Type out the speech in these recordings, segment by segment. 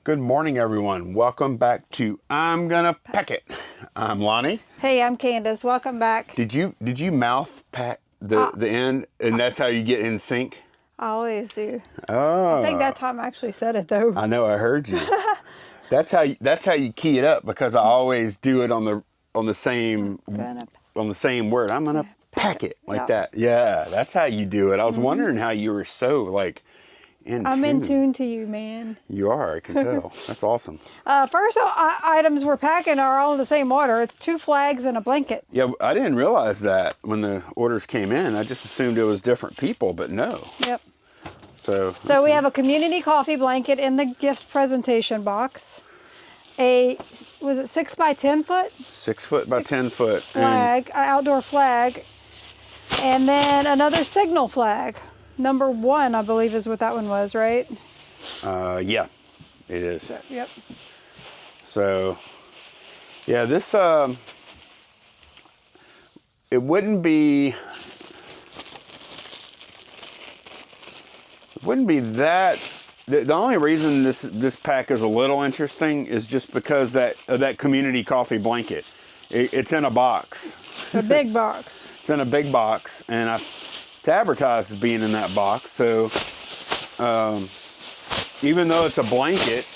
Good morning, everyone. Welcome back to I'm Gonna Pack It. I'm Lonnie. Hey, I'm Candace. Welcome back. Did you mouth pack the end, and that's how you get in sync? I always do. Oh, I think that time I actually said it though. I know. I heard you. That's how you key it up, because I always do it on the same word. I'm gonna pack it like that. Yeah, that's how you do it. I was wondering how you were so like. I'm in tune to you, man. You are, I can tell. That's awesome. First items we're packing are all in the same order. It's 2 flags and a blanket. Yeah, I didn't realize that when the orders came in. I just assumed it was different people, but no. Yep. So we have a community coffee blanket in the gift presentation box. Was it 6 by 10 foot? 6 foot by 10 foot. Flag, outdoor flag. And then another signal flag. Number 1, I believe, is what that one was, right? Yeah, it is. Yep. So, yeah, this, it wouldn't be that, the only reason this pack is a little interesting is just because that community coffee blanket. It's in a box. A big box. It's in a big box, and it's advertised as being in that box. So even though it's a blanket,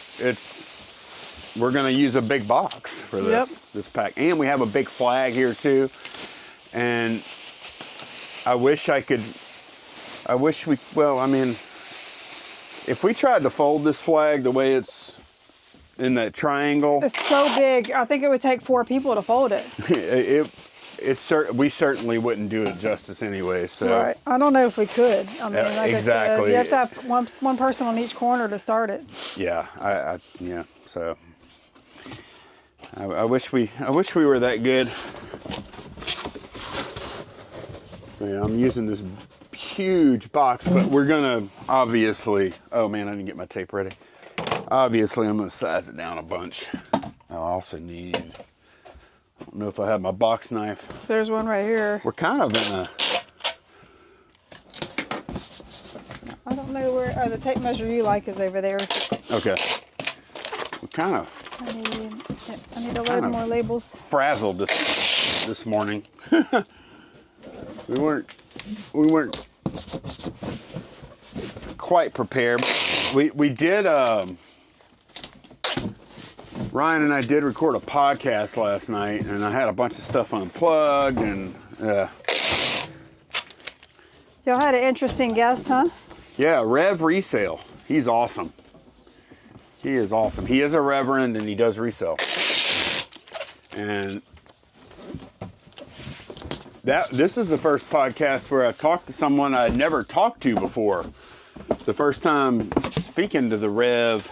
we're going to use a big box for this pack. And we have a big flag here too. And if we tried to fold this flag the way it's in that triangle. It's so big. I think it would take 4 people to fold it. We certainly wouldn't do it justice anyway. So right. I don't know if we could. I mean, like exactly. I said, you have to have one person on each corner to start it. Yeah. Yeah. So I wish we were that good. Yeah, I'm using this huge box, but we're gonna obviously. Oh man, I didn't get my tape ready. Obviously, I'm gonna size it down a bunch. I also need. I don't know if I have my box knife. There's one right here. We're kind of in a. I don't know where the tape measure you like is over there. Okay. We're kind of. I need a load more labels. Frazzled this morning. we weren't quite prepared. We did. Ryan and I did record a podcast last night, and I had a bunch of stuff unplugged, and y'all had an interesting guest, huh? Yeah, Rev Resale. He's awesome. He is awesome. He is a reverend, and he does resale. And this is the first podcast where I talked to someone I had never talked to before. The first time speaking to the Rev.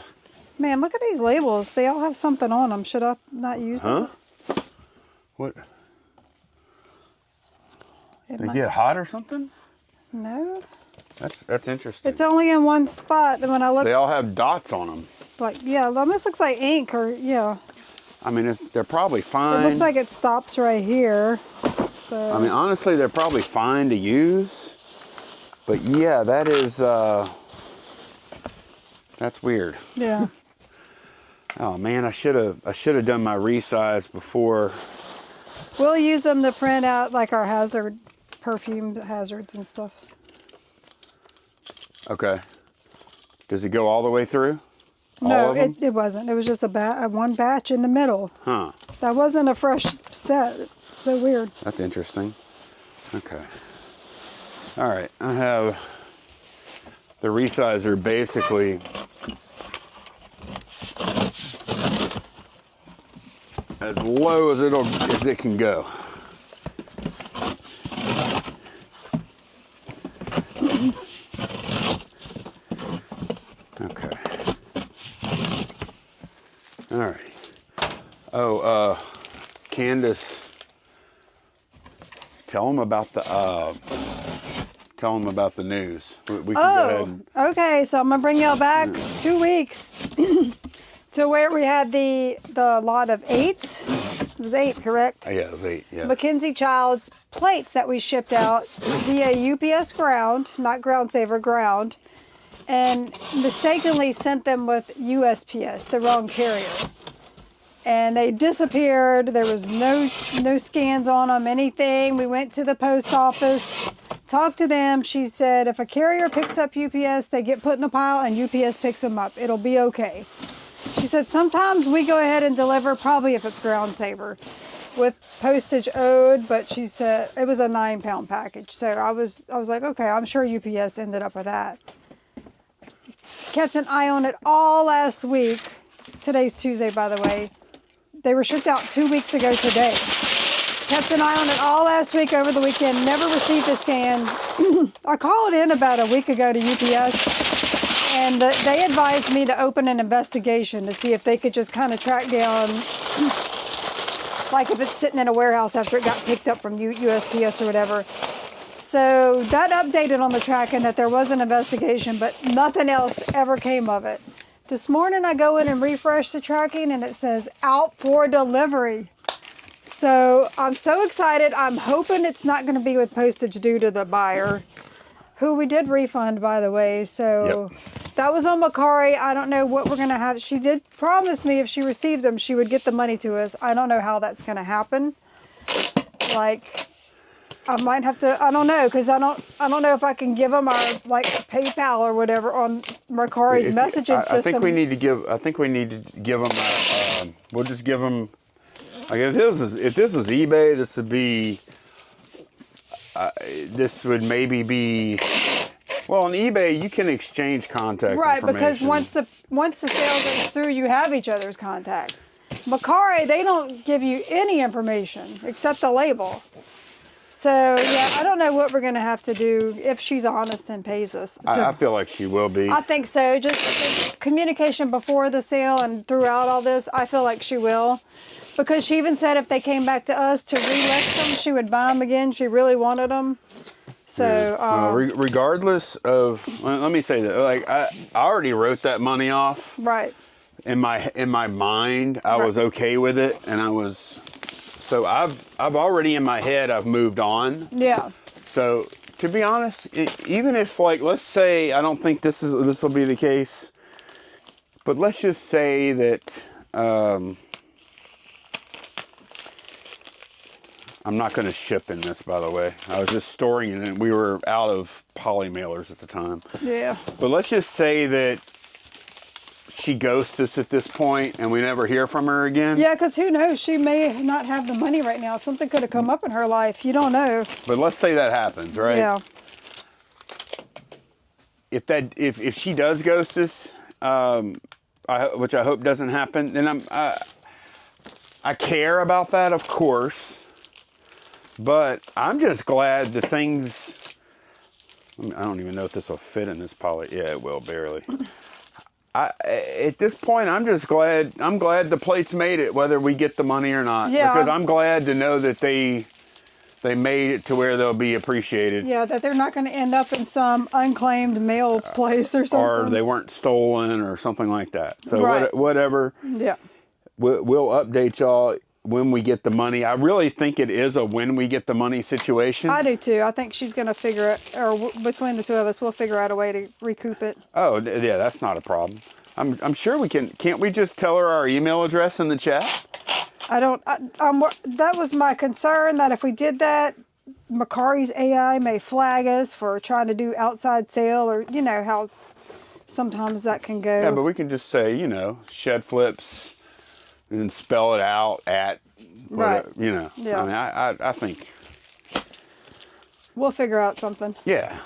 Man, look at these labels. They all have something on them. Should I not use them? Huh? What? They get hot or something? No. That's interesting. It's only in one spot. And when I look, they all have dots on them. Like, yeah, it almost looks like ink or, yeah. I mean, they're probably fine. It looks like it stops right here. So. I mean, honestly, they're probably fine to use. But yeah, that is, that's weird. Yeah. Oh man, I should have done my resize before. We'll use them to print out like our perfume hazards and stuff. Okay. Does it go all the way through? No, it wasn't. It was just one batch in the middle. Huh. That wasn't a fresh set. So weird. That's interesting. Okay. All right. I have the resizer basically as low as it can go. Okay. All right. Oh, Candace, tell them about the news. We can go ahead and... Okay. So I'm gonna bring y'all back 2 weeks to where we had the lot of 8. It was 8, correct? Yeah, it was 8, yeah. Mackenzie Child's plates that we shipped out via UPS ground, not Ground Saver, ground. and mistakenly sent them with USPS, the wrong carrier. And they disappeared. There was no scans on them, anything. We went to the post office, talked to them. She said if a carrier picks up UPS, they get put in a pile and UPS picks them up. It'll be okay. She said sometimes we go ahead and deliver, probably if it's Ground Saver, with postage owed, but she said it was a 9-pound package. So I was like, okay, I'm sure UPS ended up with that. Kept an eye on it all last week. Today's Tuesday, by the way. They were shipped out 2 weeks ago today. Kept an eye on it all last week over the weekend. Never received a scan. I called in about a week ago to UPS, and they advised me to open an investigation to see if they could just kind of track down, like if it's sitting in a warehouse after it got picked up from USPS or whatever. So that updated on the tracking that there was an investigation, but nothing else ever came of it. This morning I go in and refresh the tracking and it says out for delivery. So I'm so excited. I'm hoping it's not going to be with postage due to the buyer, who we did refund, by the way. So that was on Macari. I don't know what we're going to have. She did promise me if she received them, she would get the money to us. I don't know how that's going to happen. Like, I might have to, I don't know, because I don't know if I can give them our, like, PayPal or whatever on Macari's messaging system. I think we need to give them, we'll just give them, like, if this was eBay, this would maybe be, well, on eBay, you can exchange contact information. Right, because once the sale goes through, you have each other's contact. Macari, they don't give you any information except the label. So, yeah, I don't know what we're going to have to do if she's honest and pays us. So, I feel like she will be. I think so. Just communication before the sale and throughout all this, I feel like she will. Because she even said if they came back to us to relist them, she would buy them again. She really wanted them. So, regardless of, let me say that, like, I already wrote that money off. Right. In my mind, I was okay with it, and I was. So I've already in my head, I've moved on. Yeah. So to be honest, even if, like, let's say I don't think this will be the case, but let's just say that I'm not going to ship in this, by the way. I was just storing it, and we were out of poly mailers at the time. Yeah. But let's just say that she ghosts us at this point and we never hear from her again. Yeah, because who knows? She may not have the money right now. Something could have come up in her life. You don't know. But let's say that happens, right? Yeah. If she does ghost us, which I hope doesn't happen, then I care about that, of course. But I'm just glad the things. I don't even know if this will fit in this poly. Yeah, it will, barely. At this point, I'm just glad. I'm glad the plates made it, whether we get the money or not. Yeah. Because I'm glad to know that they made it to where they'll be appreciated. Yeah, that they're not going to end up in some unclaimed mail place or something. Or they weren't stolen or something like that. So right. Whatever. Yeah. We'll update y'all when we get the money. I really think it is a when we get the money situation. I do too. I think she's going to figure it, or between the two of us, we'll figure out a way to recoup it. Oh, yeah, that's not a problem. I'm sure we can. Can't we just tell her our email address in the chat? That was my concern, that if we did that, Macari's AI may flag us for trying to do outside sale, or you know how sometimes that can go. Yeah, but we can just say, shed flips and then spell it out at, right. Yeah. I mean, I think. We'll figure out something. Yeah.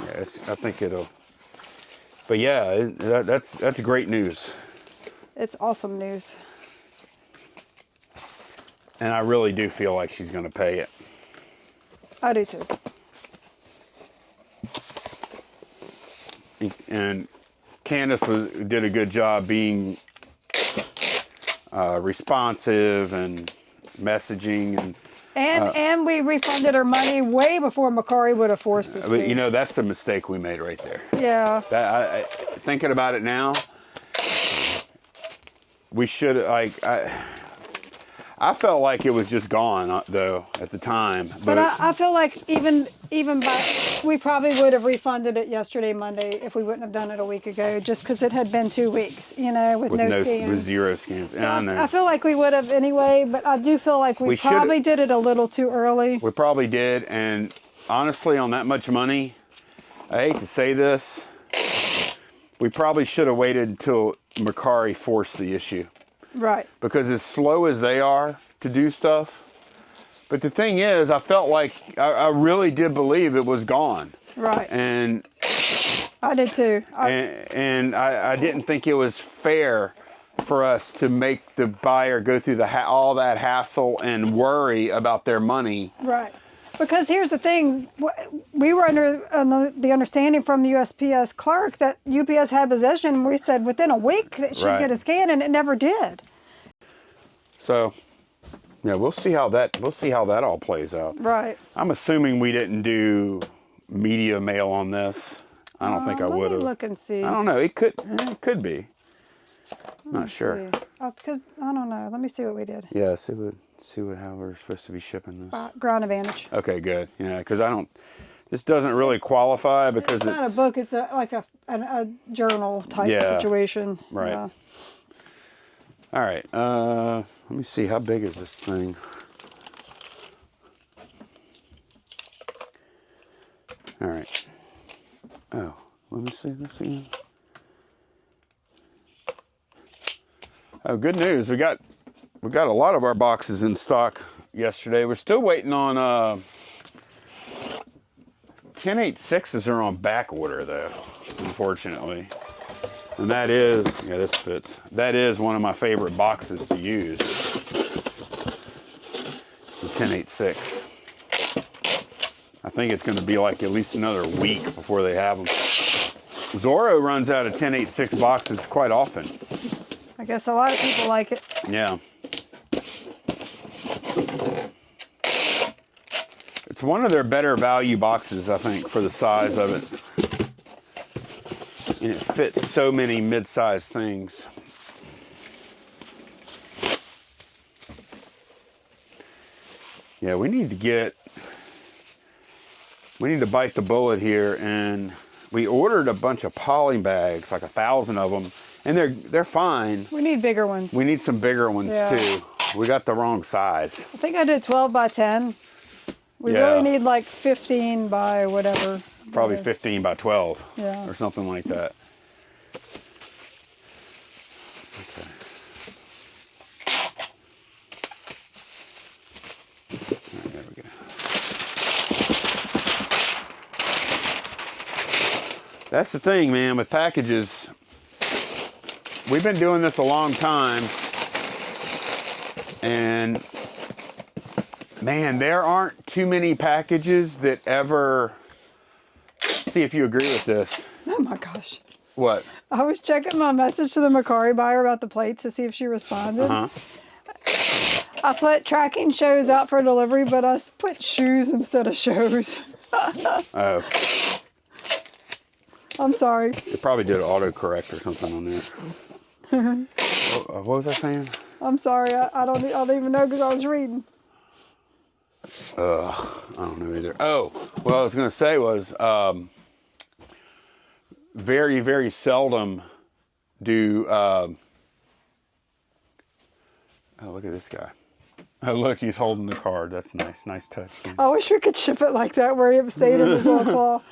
Yes, I think it'll. But yeah, that's great news. It's awesome news. And I really do feel like she's going to pay it. I do too. And Candace did a good job being responsive and messaging and we refunded her money way before Macari would have forced us to. That's a mistake we made right there. Yeah. Thinking about it now, we should I felt like it was just gone though at the time. But I feel like even by we probably would have refunded it yesterday, Monday, if we wouldn't have done it a week ago, just because it had been 2 weeks, you know, with no scans. With 0 scans. So Yeah, I know. I feel like we would have anyway, but I do feel like we probably did it a little too early. We probably did, and honestly, on that much money, I hate to say this, we probably should have waited until Mercari forced the issue. Right. Because as slow as they are to do stuff, but the thing is, I felt like I really did believe it was gone. Right. And I did too. And I didn't think it was fair for us to make the buyer go through all that hassle and worry about their money. Right. Because here's the thing, we were under the understanding from the USPS clerk that UPS had possession. We said within a week it should get a scan, and it never did. So, yeah, we'll see how that all plays out. Right. I'm assuming we didn't do media mail on this. I don't think I would have. Let me look and see. I don't know. It could be. Not sure. Because I don't know. Let me see what we did. Yeah, see how we're supposed to be shipping this. Ground Advantage. Okay, good. Yeah, because this doesn't really qualify because it's not a book. It's like a journal type situation. Right. Yeah. All right. Let me see. How big is this thing? All right. Oh, let me see this again. Oh, good news. We got a lot of our boxes in stock yesterday. We're still waiting on 1086s are on back order though, unfortunately. And that is, yeah, this fits. That is one of my favorite boxes to use. It's the 1086. I think it's going to be like at least another week before they have them. Zorro runs out of 1086 boxes quite often. I guess a lot of people like it. Yeah. It's one of their better value boxes, I think, for the size of it. And it fits so many mid-sized things. Yeah, we need to bite the bullet here, and we ordered a bunch of poly bags, like 1,000 of them, and they're fine. We need bigger ones. We need some bigger ones too. We got the wrong size. I think I did 12 by 10. We really need like 15 by whatever. Probably 15 by 12 or something like that. Okay. Right, there we go. That's the thing, man, with packages. We've been doing this a long time, and man, there aren't too many packages that ever, see if you agree with this. Oh my gosh. What? I was checking my message to the Mercari buyer about the plates to see if she responded. I put tracking shows out for delivery, but I put shoes instead of shows. Oh. I'm sorry. It probably did autocorrect or something on there. What was I saying? I'm sorry. I don't even know because I was reading. I don't know either. Oh, what I was going to say was very, very seldom do... oh, look at this guy. Oh, look, he's holding the card. That's nice. Nice touch. I wish we could ship it like that where it stayed in his little claw.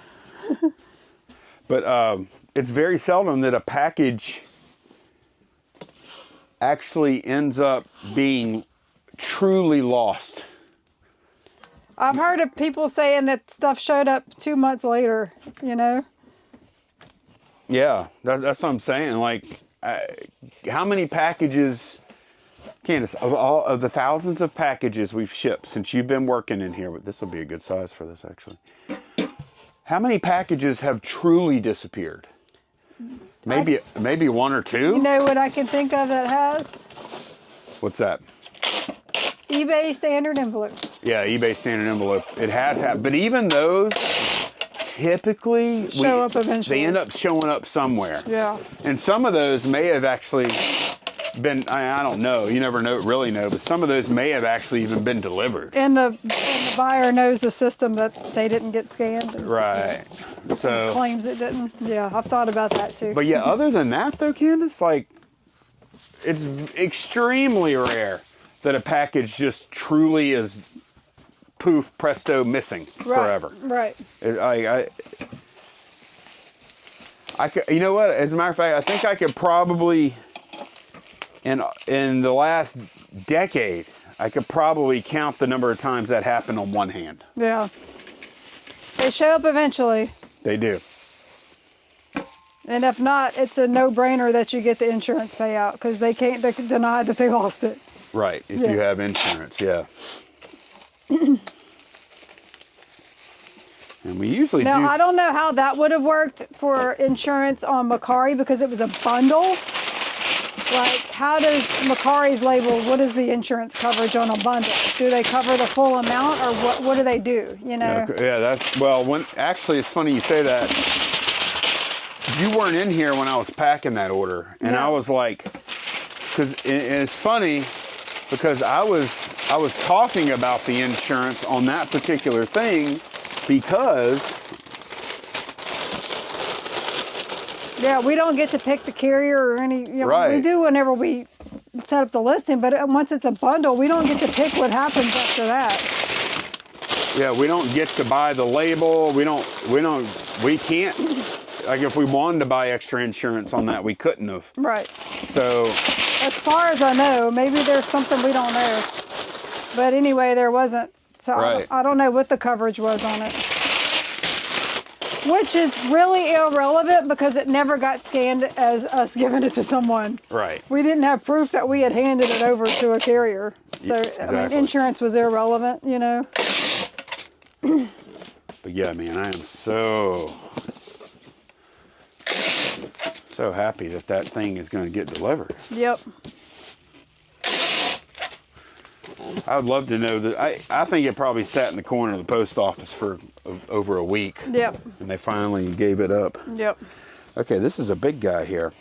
But it's very seldom that a package actually ends up being truly lost. I've heard of people saying that stuff showed up 2 months later, you know? Yeah, that's what I'm saying. Like, how many packages, Candace, of the thousands of packages we've shipped since you've been working in here, this will be a good size for this actually. How many packages have truly disappeared? Maybe one or two? You know what I can think of that has? What's that? eBay standard envelope. Yeah, eBay standard envelope. It has happened. But even those typically show up eventually. They end up showing up somewhere. Yeah. And some of those may have actually been, I don't know, you never really know, but some of those may have actually even been delivered. And the buyer knows the system that they didn't get scanned. And Right. So claims it didn't. Yeah, I've thought about that too. But yeah, other than that though, Candace, like, it's extremely rare that a package just truly is poof, presto, missing forever. Right. I could, you know what? As a matter of fact, I think I could probably, in the last decade, I could probably count the number of times that happened on one hand. Yeah. They show up eventually. They do. And if not, it's a no-brainer that you get the insurance payout because they can't deny that they lost it. Right, if you have insurance, yeah. And we usually do. Now, I don't know how that would have worked for insurance on Macari because it was a bundle. Like, how does Macari's label, what is the insurance coverage on a bundle? Do they cover the full amount or what do they do, you know? Yeah, that's, well, actually it's funny you say that. You weren't in here when I was packing that order. And I was like, because it's funny because I was talking about the insurance on that particular thing because we don't get to pick the carrier or any, you know, right. We do whenever we set up the listing, but once it's a bundle, we don't get to pick what happens after that. Yeah, we don't get to buy the label. We can't, like if we wanted to buy extra insurance on that, we couldn't have. Right. So as far as I know, maybe there's something we don't know. But anyway, there wasn't. So right. I don't know what the coverage was on it. Which is really irrelevant because it never got scanned as us giving it to someone. Right. We didn't have proof that we had handed it over to a carrier. So, exactly. I mean, insurance was irrelevant, you know. But yeah, man, I am so happy that thing is going to get delivered. Yep. I would love to know that. I think it probably sat in the corner of the post office for over a week. Yep. And they finally gave it up. Yep. Okay, this is a big guy here.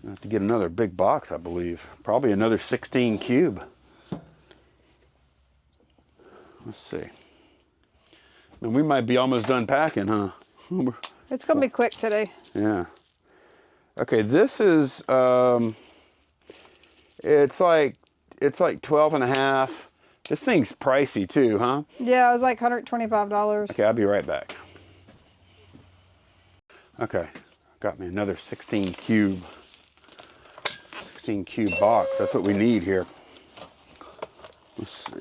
I have to get another big box, I believe. Probably another 16 cube. Let's see. And we might be almost done packing, huh? It's going to be quick today. Yeah. Okay, this is, it's like 12 and a half. This thing's pricey too, huh? Yeah, it was like $125. Okay, I'll be right back. Okay, got me another 16 cube box. That's what we need here. Let's see.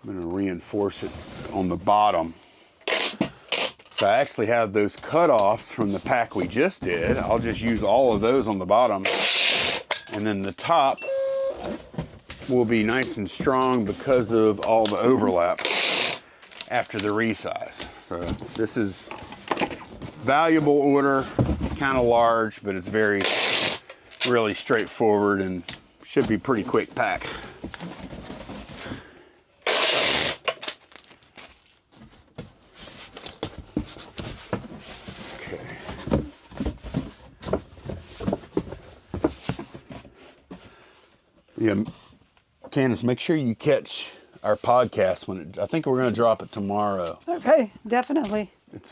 I'm gonna reinforce it on the bottom. So I actually have those cutoffs from the pack we just did. I'll just use all of those on the bottom. And then the top will be nice and strong because of all the overlap after the resize. So this is valuable order. It's kind of large, but it's really straightforward and should be pretty quick pack. Yeah, Candace, make sure you catch our podcast I think we're going to drop it tomorrow. Okay, definitely. It's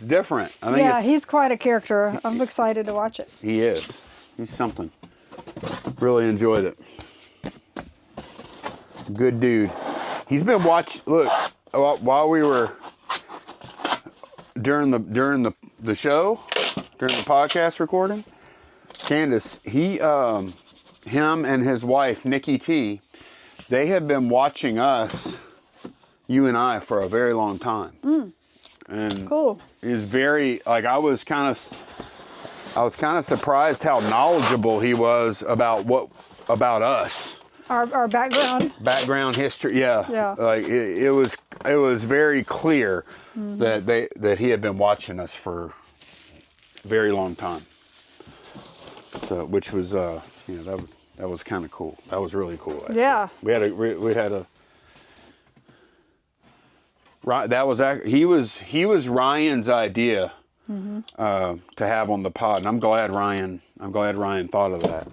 different. I think he's quite a character. I'm excited to watch it. He is. He's something. Really enjoyed it. Good dude. He's been watching. Look, while we were during the show, during the podcast recording, Candace, him and his wife, Nikki T, they have been watching us, you and I, for a very long time. And cool. He's very, like, I was kind of surprised how knowledgeable he was about us. Our background. Background history, yeah. Yeah. Like it was very clear that he had been watching us for a very long time. So, which was, that was kind of cool. That was really cool. Actually. Yeah. We had a He was Ryan's idea to have on the pod, and I'm glad Ryan thought of that.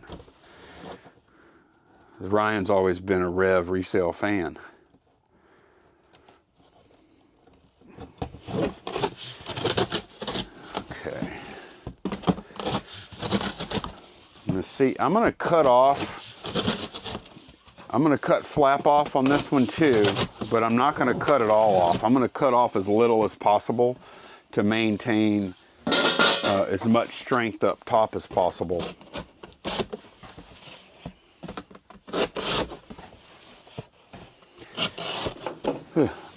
Ryan's always been a Rev resale fan. Okay. I'm gonna cut flap off on this one too, but I'm not gonna cut it all off. I'm gonna cut off as little as possible to maintain as much strength up top as possible.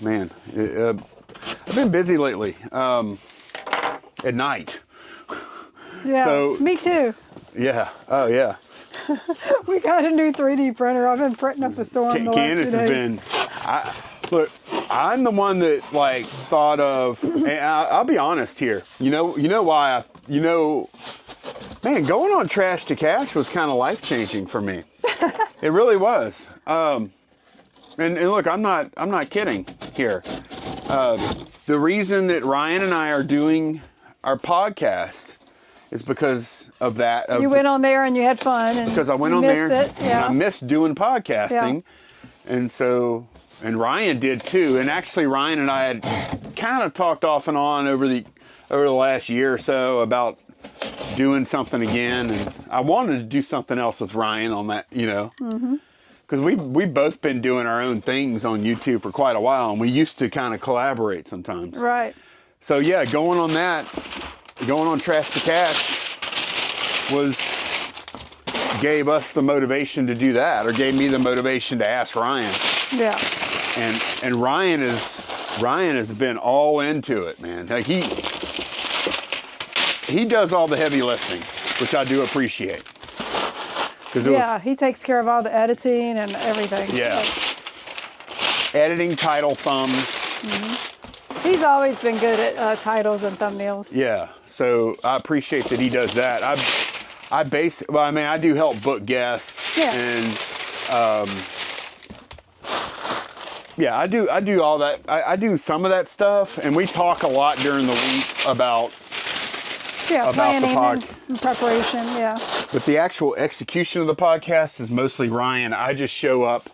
Man, I've been busy lately. At night. Yeah, So, me too. Yeah. Oh, yeah. We got a new 3D printer. I've been printing up a storm the last Candace few days. has been. Look, I'm the one that thought of. And I'll be honest here. You know why? Man, going on Trash to Cash was kind of life changing for me. It really was. And look, I'm not kidding here. The reason that Ryan and I are doing our podcast is because of that. You went on there and you had fun. And because I went on there it. Yeah. and I missed doing podcasting. Yeah. And Ryan did too. And actually Ryan and I had kind of talked off and on over the last year or so about doing something again. And I wanted to do something else with Ryan on that, because we've both been doing our own things on YouTube for quite a while, and we used to kind of collaborate sometimes. Right. So yeah, going on Trash to Cash gave us the motivation to do that, or gave me the motivation to ask Ryan. Yeah. And Ryan has been all into it, man. Like he does all the heavy lifting, which I do appreciate. He takes care of all the editing and everything. Yeah. Editing, title, thumbs. Mm-hmm. He's always been good at titles and thumbnails. Yeah. So I appreciate that he does that. I do help book guests. Yeah. And I do all that. I do some of that stuff, and we talk a lot during the week about planning the pod and preparation. Yeah. But the actual execution of the podcast is mostly Ryan. I just show up,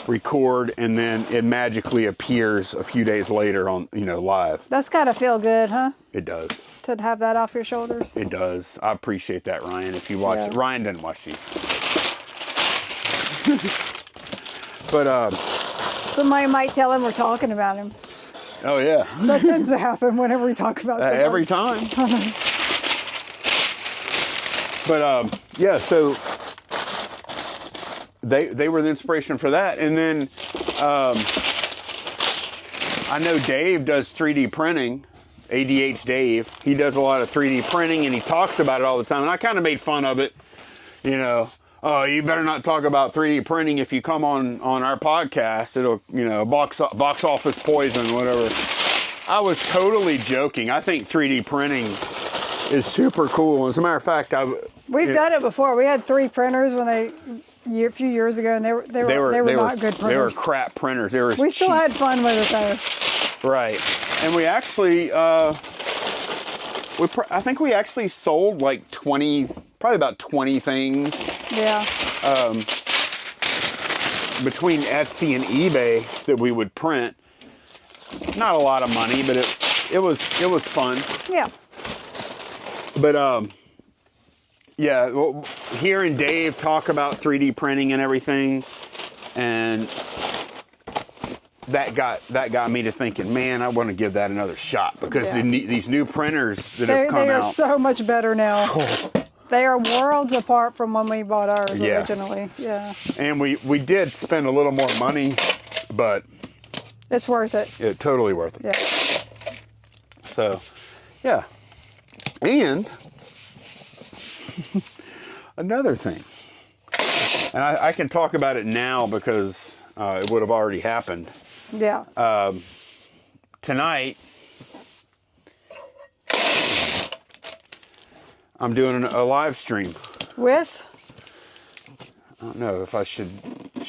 record, and then it magically appears a few days later on, live. That's gotta feel good, huh? It does. To have that off your shoulders. It does. I appreciate that, Ryan. If you watch it. Ryan doesn't watch these. But somebody might tell him we're talking about him. Oh yeah. That tends to happen whenever we talk about something. Every time. But so they were the inspiration for that. And then I know Dave does 3D printing. ADH Dave. He does a lot of 3D printing, and he talks about it all the time. And I kind of made fun of it, Oh, you better not talk about 3D printing if you come on our podcast. It'll, box office poison, whatever. I was totally joking. I think 3D printing is super cool. As a matter of fact, we've done it before. We had 3 printers a few years ago, and they were not good printers. They were crap printers. We still had fun with it though. Right, and we actually, I think we actually sold like probably about 20 things. Yeah. Between Etsy and eBay that we would print. Not a lot of money, but it was fun. Yeah. But hearing Dave talk about 3D printing and everything, and that got me to thinking, man, I want to give that another shot, because these new printers that have come out. They are so much better now. They are worlds apart from when we bought ours originally. Yeah. And we did spend a little more money, but it's worth it. Yeah, totally worth it. Yeah. So, yeah. And another thing, and I can talk about it now because it would have already happened. Yeah. Tonight, I'm doing a live stream. With? I don't know if should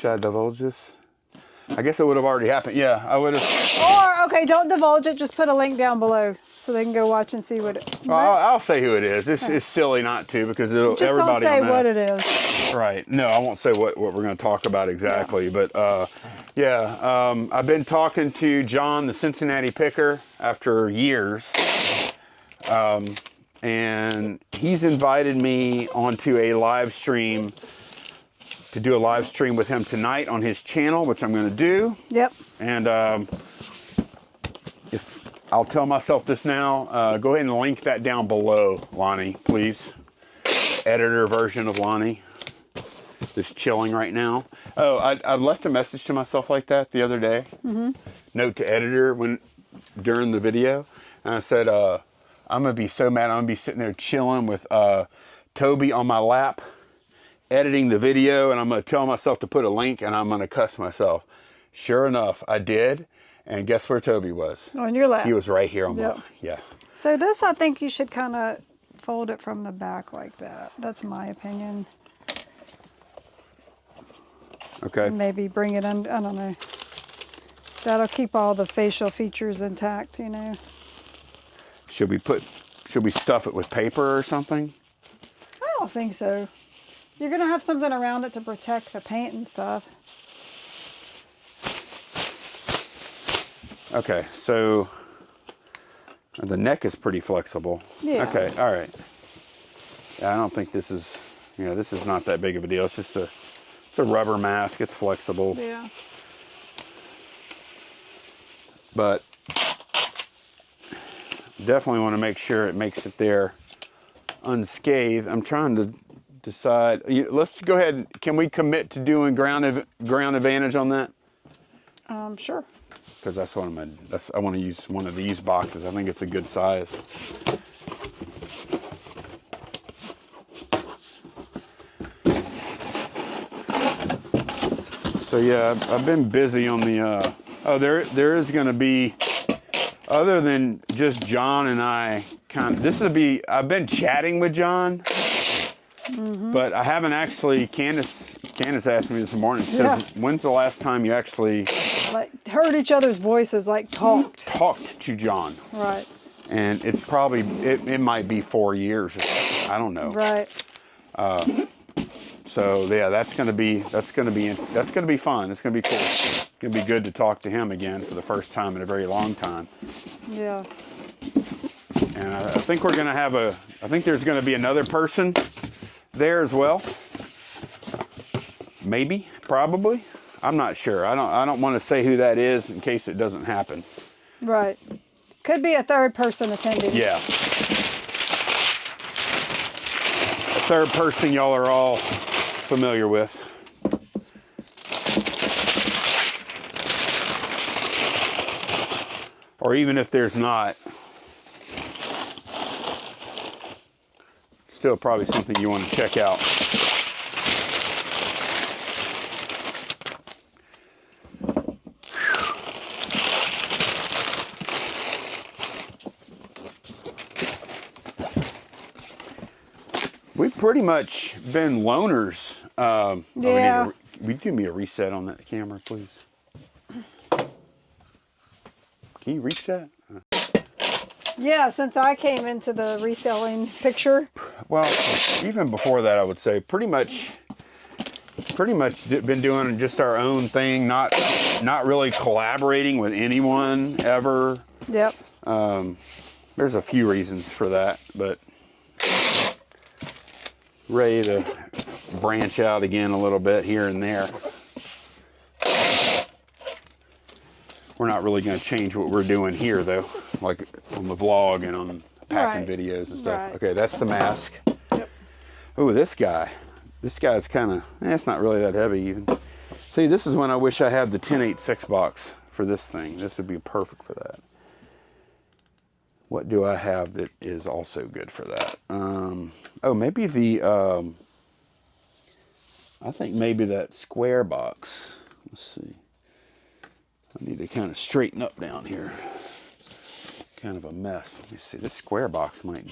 I divulge this? I guess it would have already happened. Yeah, I would have. Or, okay, don't divulge it. Just put a link down below so they can go watch and see what it is. Well, I'll say who it is. It's silly not to because Just everybody don't say will know. what it is. Right. No, I won't say what we're going to talk about exactly. Yeah. But, I've been talking to John, the Cincinnati picker, after years. And he's invited me onto a live stream to do a live stream with him tonight on his channel, which I'm going to do. Yep. And if I'll tell myself this now, go ahead and link that down below, Lonnie, please. Editor version of Lonnie. Just chilling right now. Oh, I left a message to myself like that the other day. Mm-hmm. Note to editor during the video. And I said, I'm going to be so mad. I'm going to be sitting there chilling with Toby on my lap, editing the video, and I'm going to tell myself to put a link, and I'm going to cuss myself. Sure enough, I did, and guess where Toby was? On your lap. He was right here on my, yeah. So this, I think you should kind of fold it from the back like that. That's my opinion. Okay. And maybe bring it under, I don't know. That'll keep all the facial features intact, you know. Should we stuff it with paper or something? I don't think so. You're going to have something around it to protect the paint and stuff. Okay, so the neck is pretty flexible. Yeah. Okay, all right. Yeah, I don't think this is, this is not that big of a deal. It's just it's a rubber mask. It's flexible. Yeah. But definitely want to make sure it makes it there unscathed. I'm trying to decide. Let's go ahead. Can we commit to doing ground advantage on that? Sure. Because that's what I want to use one of these boxes. I think it's a good size. So yeah, I've been busy on the. There is going to be, other than just John and I. I've been chatting with John, but I haven't actually. Candace asked me this morning. She says, "When's the last time you actually heard each other's voices, talked to John?" Right. And it's probably it might be 4 years. Or something. I don't know. Right. So yeah, that's gonna be fun. It's gonna be cool. It's gonna be good to talk to him again for the first time in a very long time. Yeah. And I think we're gonna have I think there's gonna be another person there as well. Maybe, probably. I'm not sure. I don't want to say who that is in case it doesn't happen. Right. Could be a third person attending. Yeah. A third person y'all are all familiar with. Or even if there's not, still probably something you want to check out. We've pretty much been loners. Yeah. Will you do me a reset on that camera, please? Can you reach that? Yeah, since I came into the reselling picture. Well, even before that, I would say pretty much been doing just our own thing, not really collaborating with anyone ever. Yep. There's a few reasons for that, but ready to branch out again a little bit here and there. We're not really going to change what we're doing here, though, like on the vlog and on packing videos and stuff. Right. Okay, that's the mask. Yep. Oh, this guy's kind of, it's not really that heavy even. See, this is when I wish I had the 1086 box for this thing. This would be perfect for that. What do I have that is also good for that? Oh, maybe I think maybe that square box. Let's see. I need to kind of straighten up down here. Kind of a mess. Let me see. This square box might.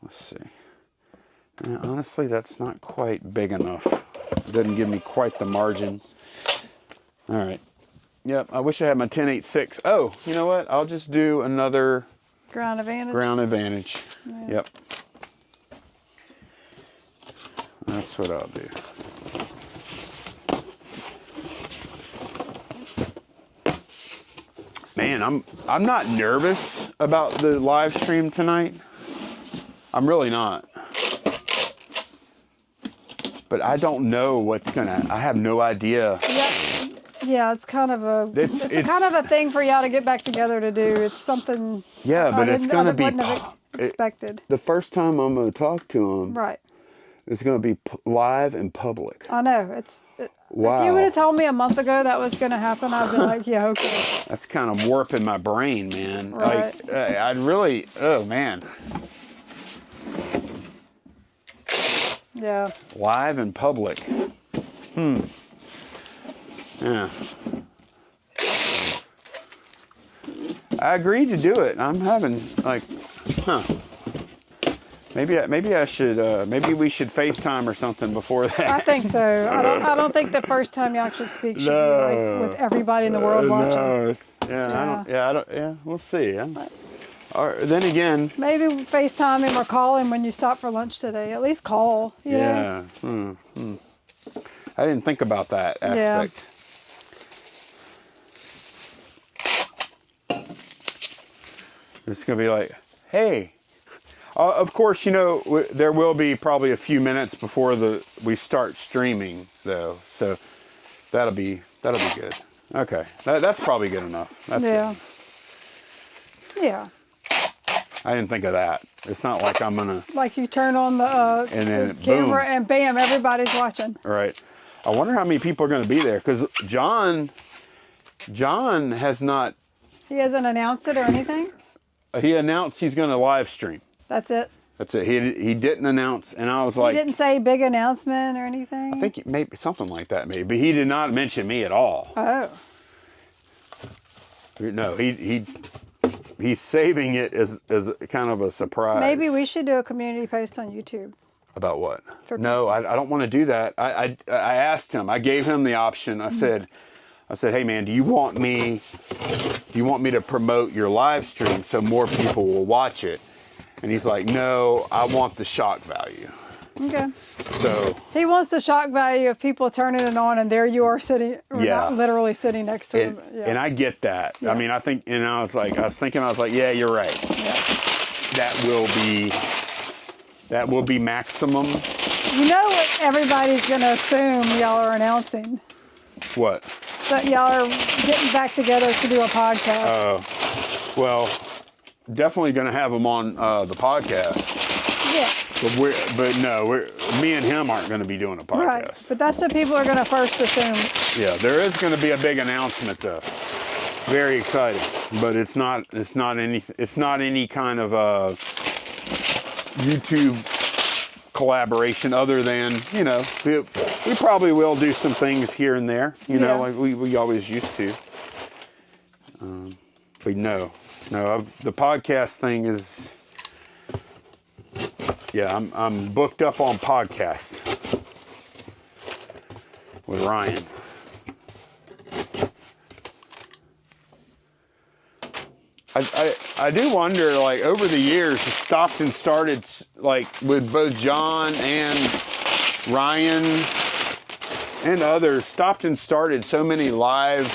Let's see. Honestly, that's not quite big enough. doesn't give me quite the margin. All right. Yep, I wish I had my 10-8-6. Oh, you know what? I'll just do another Ground advantage. ground advantage. Yeah. Yep. That's what I'll do. Man, I'm not nervous about the live stream tonight. I'm really not. But I don't know what's gonna. I have no idea. Yeah, it's kind of a it's kind of a thing for y'all to get back together to do. It's something. Yeah, but it's gonna be expected. The first time I'm gonna talk to him. Right. It's gonna be live and public. I know. Wow. If you would have told me a month ago that was gonna happen, I'd be like, yeah, okay. That's kind of warping my brain, man. Right. Like, I'd really. Oh man. Yeah. Live and public. Yeah. I agreed to do it. I'm having like, Maybe I should. Maybe we should FaceTime or something before that. I think so. I don't think the first time you actually speak should be like with everybody in the world watching. No. I don't. Yeah. We'll see. Or then again. Maybe FaceTime him or call him when you stop for lunch today. At least call. You know? I didn't think about that aspect. It's gonna be like, hey. Of course, you know there will be probably a few minutes before we start streaming, though. So that'll be good. Okay, that's probably good enough. That's good. Yeah. I didn't think of that. It's not like I'm gonna. Like you turn on the camera and bam, everybody's watching. Right. I wonder how many people are going to be there because John has not. He hasn't announced it or anything. He announced he's going to live stream. That's it. That's it. He didn't announce, and I was like. He didn't say big announcement or anything. I think maybe something like that, maybe. But he did not mention me at all. Oh. No, he's saving it as kind of a surprise. Maybe we should do a community post on YouTube. About what? No, I don't want to do that. I asked him. I gave him the option. I said, hey man, do you want me to promote your live stream so more people will watch it? And he's like, no, I want the shock value. Okay. So he wants the shock value of people turning it on, and there you are sitting, or not literally sitting next to him. Yeah. And I get that. Yeah. I mean, I think, and I was like, yeah, you're right. Yeah. That will be maximum. You know what everybody's going to assume y'all are announcing? What? That y'all are getting back together to do a podcast. Oh, well, definitely going to have them on the podcast. Yeah. But me and him aren't going to be doing a podcast. Right. But that's what people are going to first assume. Yeah, there is going to be a big announcement though. Very exciting, but it's not any kind of YouTube collaboration other than, you know, we probably will do some things here and there, you know, like we always used to. But no, the podcast thing is. Yeah, I'm booked up on podcasts with Ryan. I do wonder, like, over the years, it stopped and started, like, with both John and Ryan and others, stopped and started so many live,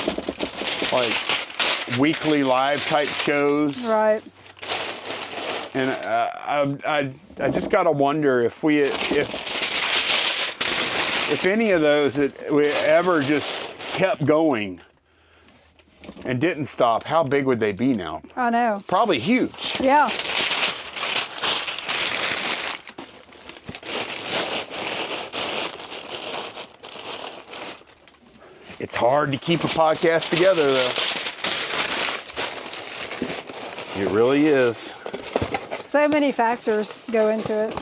like, weekly live type shows. Right. And I just gotta wonder if any of those that we ever just kept going and didn't stop, how big would they be now? I know. Probably huge. Yeah. It's hard to keep a podcast together, though. It really is. So many factors go into it.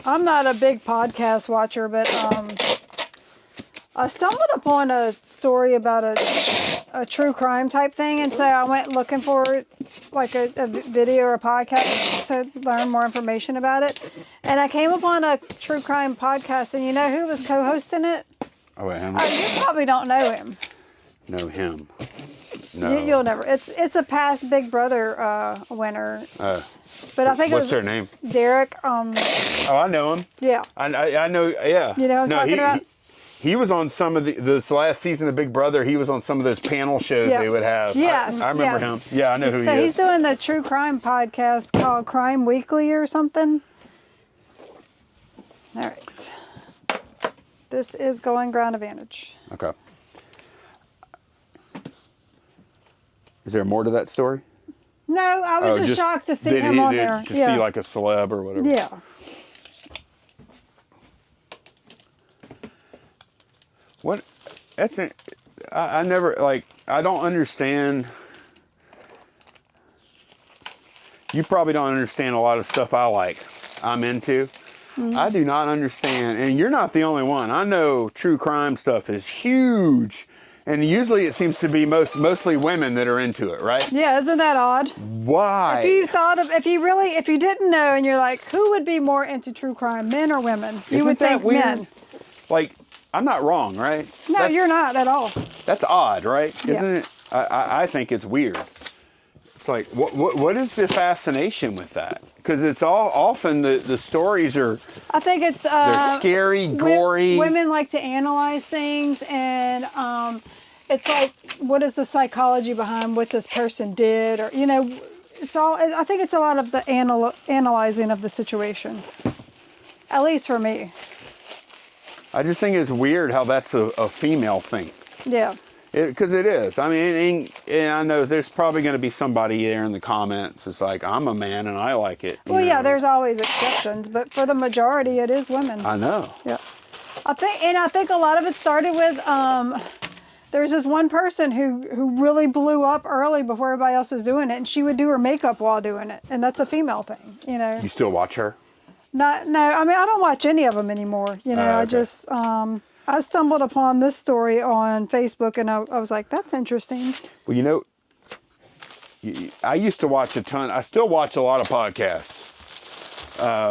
I'm not a big podcast watcher, but I stumbled upon a story about a true crime type thing, and so I went looking for like a video or a podcast to learn more information about it. And I came upon a true crime podcast, and you know who was co-hosting it? Oh, wait, You probably don't know him. know him. No. You'll never. It's a past Big Brother winner. But I think what's their name? Derek. Oh, I know him. Yeah. I know. Yeah. You know what I'm talking about? He was on some of this last season of Big Brother. He was on some of those panel shows they would have. Yes. I remember him. Yeah, I know who he is. So he's doing the true crime podcast called Crime Weekly or something. All right. This is Going Ground Advantage. Okay. Is there more to that story? No, I was just shocked to see him on there. To see like a celeb or whatever. Yeah. What? I never, like, I don't understand. You probably don't understand a lot of stuff I'm into. Mm-hmm. I do not understand, and you're not the only one. I know true crime stuff is huge, and usually it seems to be mostly women that are into it, right? Yeah, isn't that odd? Why? If you didn't know, and you're like, who would be more into true crime, men or women? You would think weird? Men. Like, I'm not wrong, right? No, you're not at all. That's odd, right? Yeah. Isn't it? I think it's weird. It's like, what is the fascination with that? Because it's all often the stories are. I think it's they're scary, gory. Women like to analyze things, and it's like, what is the psychology behind what this person did, or it's all. I think it's a lot of the analyzing of the situation. At least for me. I just think it's weird how that's a female thing. Yeah. Because it is. I mean, and I know there's probably going to be somebody there in the comments. It's like, I'm a man and I like it. Well, yeah, there's always exceptions, but for the majority, it is women. I know. Yeah. I think a lot of it started with there's this one person who really blew up early before everybody else was doing it, and she would do her makeup while doing it, and that's a female thing, You still watch her? No. I mean, I don't watch any of them anymore. Okay. I just I stumbled upon this story on Facebook, and I was like, that's interesting. Well, I used to watch a ton. I still watch a lot of podcasts.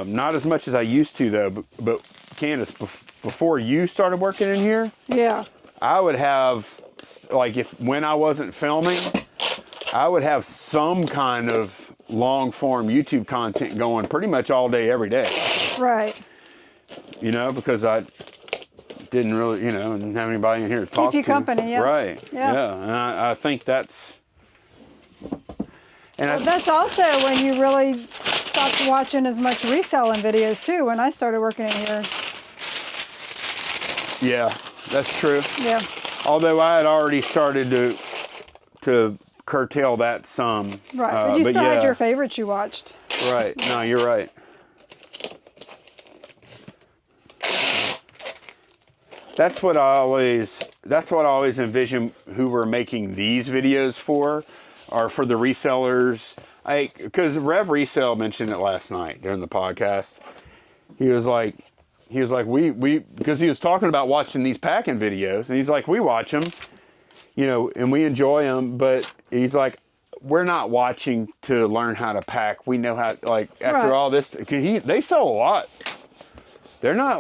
Not as much as I used to, though. But Candace, before you started working in here, yeah, I would have, like, when I wasn't filming, I would have some kind of long form YouTube content going pretty much all day, every day. Right. Because I didn't really, didn't have anybody in here to talk to. Keep you company, yeah. Right. Yeah. And I think that's. And that's also when you really stopped watching as much reselling videos too. When I started working in here. Yeah, that's true. Yeah. Although I had already started to curtail that some. Right, but you still had your favorites you watched. Right. No, you're right. That's what I always envision who we're making these videos for, are for the resellers. Because Rev Resell mentioned it last night during the podcast. He was like, we because he was talking about watching these packing videos, and he's like, we watch them, and we enjoy them, but he's like, we're not watching to learn how to pack. We know how, after all this, they sell a lot. They're not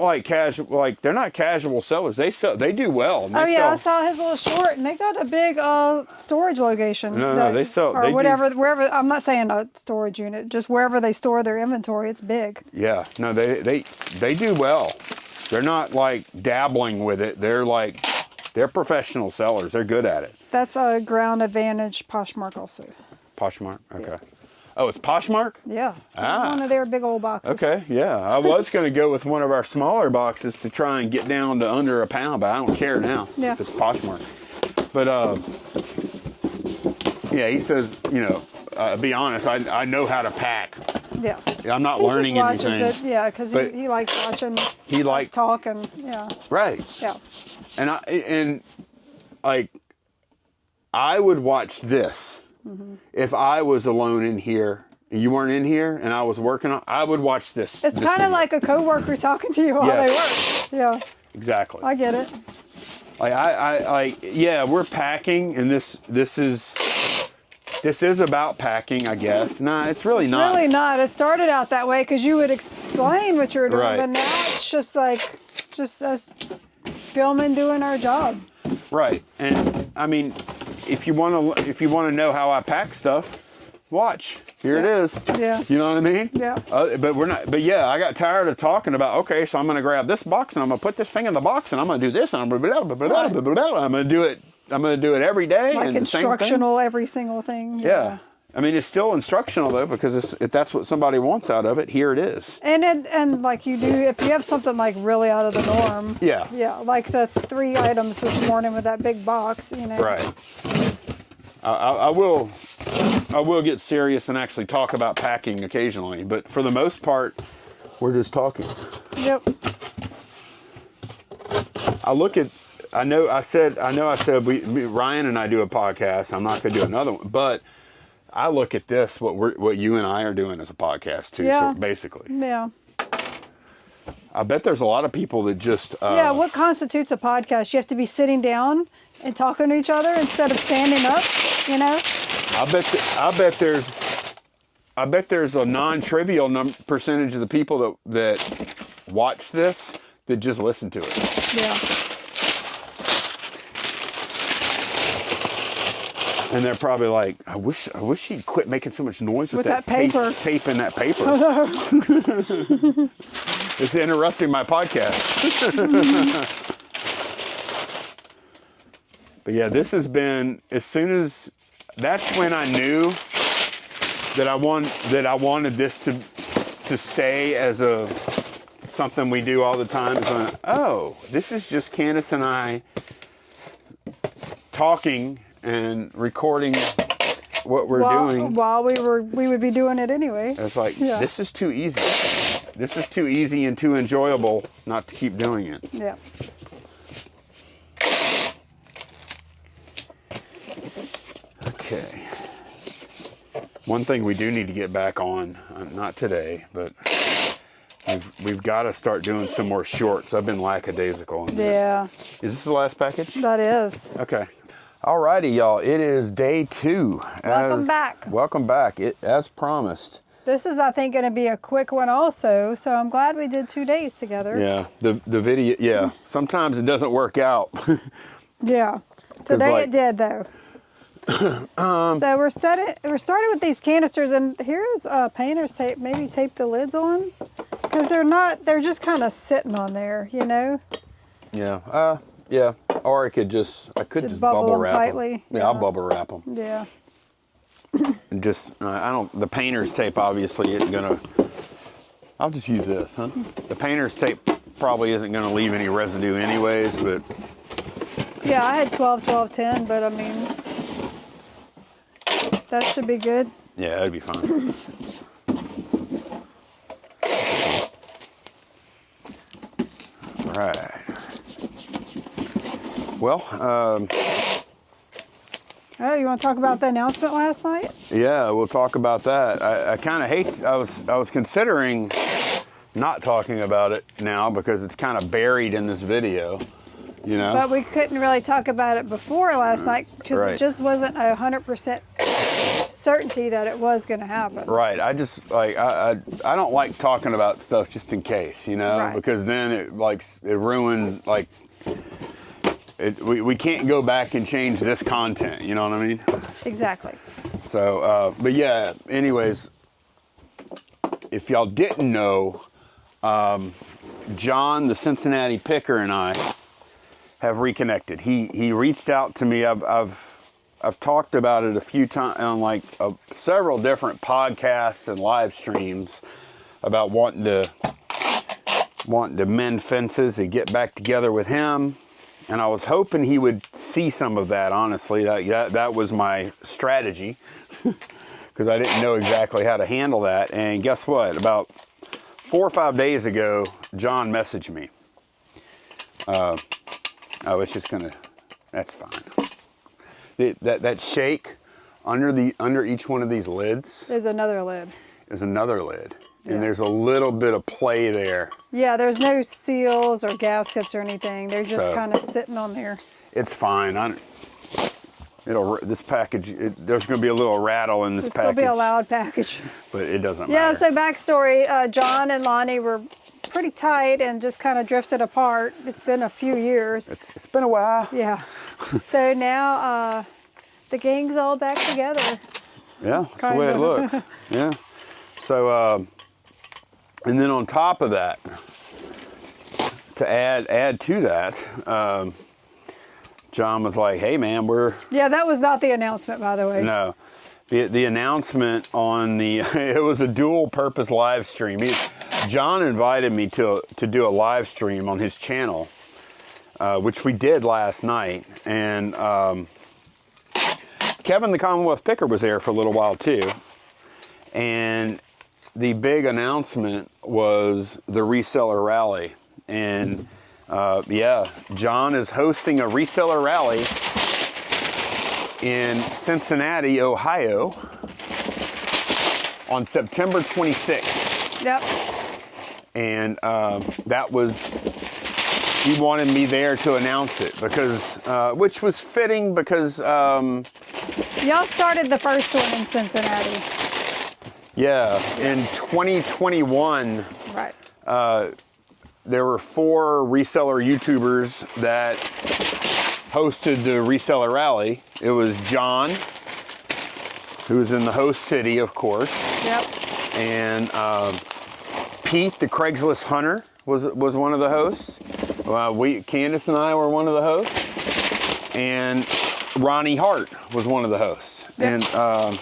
they're not casual sellers. They do well. I saw his little short, and they got a big storage location. No, they sell wherever. I'm not saying a storage unit, just wherever they store their inventory. It's big. Yeah, no, they do well. They're not dabbling with it. They're professional sellers. They're good at it. That's a Ground Advantage Poshmark also. Poshmark, okay. Yeah. Oh, it's Poshmark? Yeah. One of their big old boxes. Okay, yeah. I was going to go with one of our smaller boxes to try and get down to under a pound, but I don't care now if it's Poshmark. But, yeah, he says, be honest, I know how to pack. Yeah. I'm not learning anything. Yeah, because he likes watching us talk and, yeah. Right. Yeah. And I would watch this. Mm-hmm. If I was alone in here, and you weren't in here, and I was working on, I would watch this. It's kind of like a coworker talking to you while they work. Yeah. Exactly. I get it. Like yeah, we're packing, and this is about packing, I guess. Nah, it's really not. Really not. It started out that way because you would explain what you were doing, Right. but now it's just us filming, doing our job. Right. And I mean, if you want to know how I pack stuff, watch. Here it is. Yeah. You know what I mean? Yeah. But we're not. But yeah, I got tired of talking about. Okay, so I'm going to grab this box and I'm going to put this thing in the box and I'm going to do this and I'm going to do it. I'm going to do it every day. Like and instructional, every single thing. Yeah. I mean, it's still instructional though, because if that's what somebody wants out of it, here it is. And like you do, if you have something like really out of the norm. Yeah. Yeah, like the 3 items this morning with that big box, you know. Right. I will get serious and actually talk about packing occasionally, but for the most part, we're just talking. Yep. I know I said Ryan and I do a podcast. I'm not going to do another one, but I look at this, what you and I are doing as a podcast too. Yeah. So basically, Yeah. I bet there's a lot of people that just Yeah, what constitutes a podcast? You have to be sitting down and talking to each other instead of standing up, you know? I bet there's a non-trivial percentage of the people that watch this that just listen to it. Yeah. And they're probably like, I wish she'd quit making so much noise with that paper. tape in that paper. It's interrupting my podcast. But yeah, this has been, that's when I knew that I wanted this to stay as something we do all the time. Is when, this is just Candace and I talking and recording what we're doing while we would be doing it anyway. It's like, This is too easy. This is too easy and too enjoyable not to keep doing it. Yeah. Okay. One thing we do need to get back on, not today, but we've got to start doing some more shorts. I've been lackadaisical on that. Yeah. Is this the last package? That is. Okay. Alrighty, y'all. It is day 2. Welcome back. Welcome back. As promised. This is, I think, going to be a quick one also, so I'm glad we did 2 days together. Yeah. The video, yeah. Sometimes it doesn't work out. Yeah. Today it did, though. So we're starting with these canisters, and here's painter's tape. Maybe tape the lids on, because they're just kind of sitting on there, you know. Yeah. Yeah. Or I could just bubble wrap tightly. them. Yeah, I'll bubble wrap them. Yeah. And just the painter's tape obviously isn't gonna. I'll just use this, huh? The painter's tape probably isn't gonna leave any residue anyways, but. Yeah, I had 12, 12, 10, but I mean. That should be good. Yeah, that'd be fine. All right. Well, oh, you want to talk about the announcement last night? Yeah, we'll talk about that. I kind of hate. I was considering not talking about it now because it's kind of buried in this video. You know. But we couldn't really talk about it before last night because it just wasn't 100% certainty that it was going to happen. Right. I just I don't like talking about stuff just in case, you know, because then it ruined we can't go back and change this content. You know what I mean? Exactly. So, but yeah. Anyways, if y'all didn't know, John, the Cincinnati picker, and I have reconnected. He reached out to me. I've talked about it a few times on several different podcasts and live streams about wanting to mend fences and get back together with him. And I was hoping he would see some of that. Honestly, that was my strategy because I didn't know exactly how to handle that. And guess what? About 4 or 5 days ago, John messaged me. It's just gonna. That's fine. That shake under each one of these lids is another lid. Is another lid, and there's a little bit of play there. Yeah, there's no seals or gaskets or anything. They're just So, kind of sitting on there. It's fine. This package, there's going to be a little rattle in this It's package. going to be a loud package. But it doesn't Yeah, matter. so backstory, John and Lonnie were pretty tight and just kind of drifted apart. It's been a few years. It's been a while. Yeah. So now the gang's all back together. Yeah, that's the way it looks. Yeah. So, and then on top of that, to add to that, John was like, "Hey, man, we're..." Yeah, that was not the announcement, by the way. No. The announcement on the... It was a dual-purpose live stream. John invited me to do a live stream on his channel, which we did last night. And Kevin the Commonwealth Picker was there for a little while, too. And the big announcement was the reseller rally. And yeah, John is hosting a reseller rally in Cincinnati, Ohio on September 26th. Yep. And that was, he wanted me there to announce it because, which was fitting because... Y'all started the first one in Cincinnati. Yeah, in 2021, Right. there were 4 reseller YouTubers that hosted the reseller rally. It was John, who was in the host city, of course. Yep. And Pete, the Craigslist hunter, was one of the hosts. Candace and I were one of the hosts. And Ronnie Hart was one of the hosts. Yep. And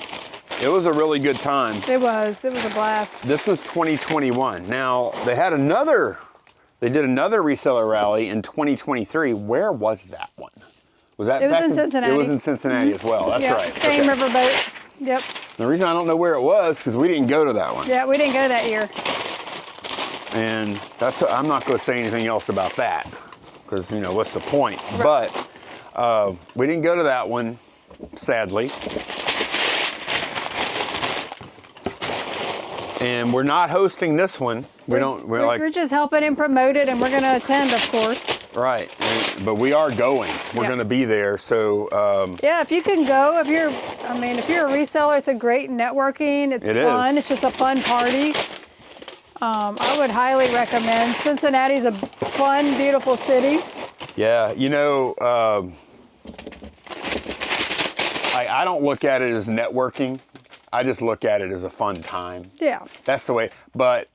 it was a really good time. It was a blast. This was 2021. Now, they did another reseller rally in 2023. Where was that one? Was that It was back in Cincinnati. It was in Cincinnati as well. That's Yep, right. Same Okay. riverboat. Yep. The reason I don't know where it was because we didn't go to that one. Yeah, we didn't go that year. And I'm not going to say anything else about that because, you know, what's the point? Right. But we didn't go to that one, sadly. And we're not hosting this one. We're just helping him promote it, and we're going to attend, of course. Right, but we are going. We're Yeah. going to be there. So Yeah, if you can go, if you're a reseller, it's a great networking. It's fun. It's just a fun party. I would highly recommend. Cincinnati's a fun, beautiful city. yeah, you know, I don't look at it as networking. I just look at it as a fun time. Yeah. That's the way. But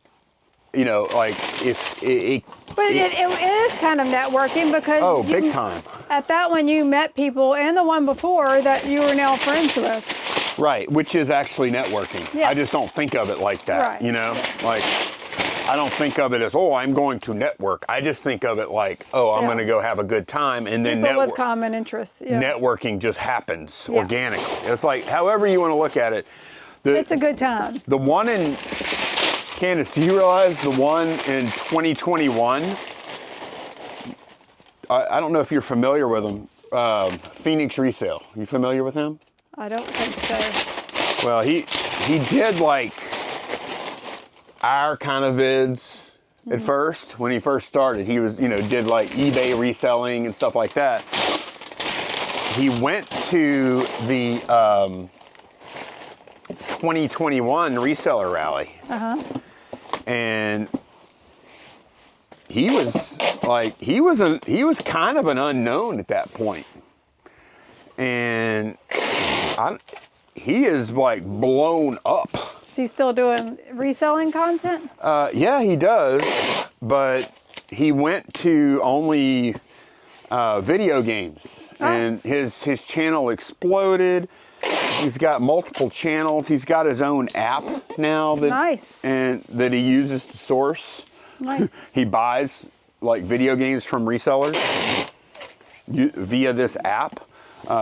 you know, like if it is kind of networking because big time. At that one, you met people, and the one before that you are now friends with. Right, which is actually networking. Yeah. I just don't think of it like that. Right. You know, like I don't think of it as, oh, I'm going to network. I just think of it like, oh, I'm Yeah. going to go have a good time, and then People with common interests. Yeah. networking just happens Yeah. organically. It's like however you want to look at it. It's a good time. The one in Candace, do you realize the one in 2021? I don't know if you're familiar with him. Phoenix Resale. You familiar with him? I don't think so. Well, he did like our kind of vids at first when he first started. He was, did like eBay reselling and stuff like that. He went to the 2021 reseller rally. And he was kind of an unknown at that point. And he is like blown up. Is he still doing reselling content? Yeah, he does, but he went to only video games, and his channel exploded. He's got multiple channels. He's got his own app now that he uses to source. Nice. He buys like video games from resellers via this app.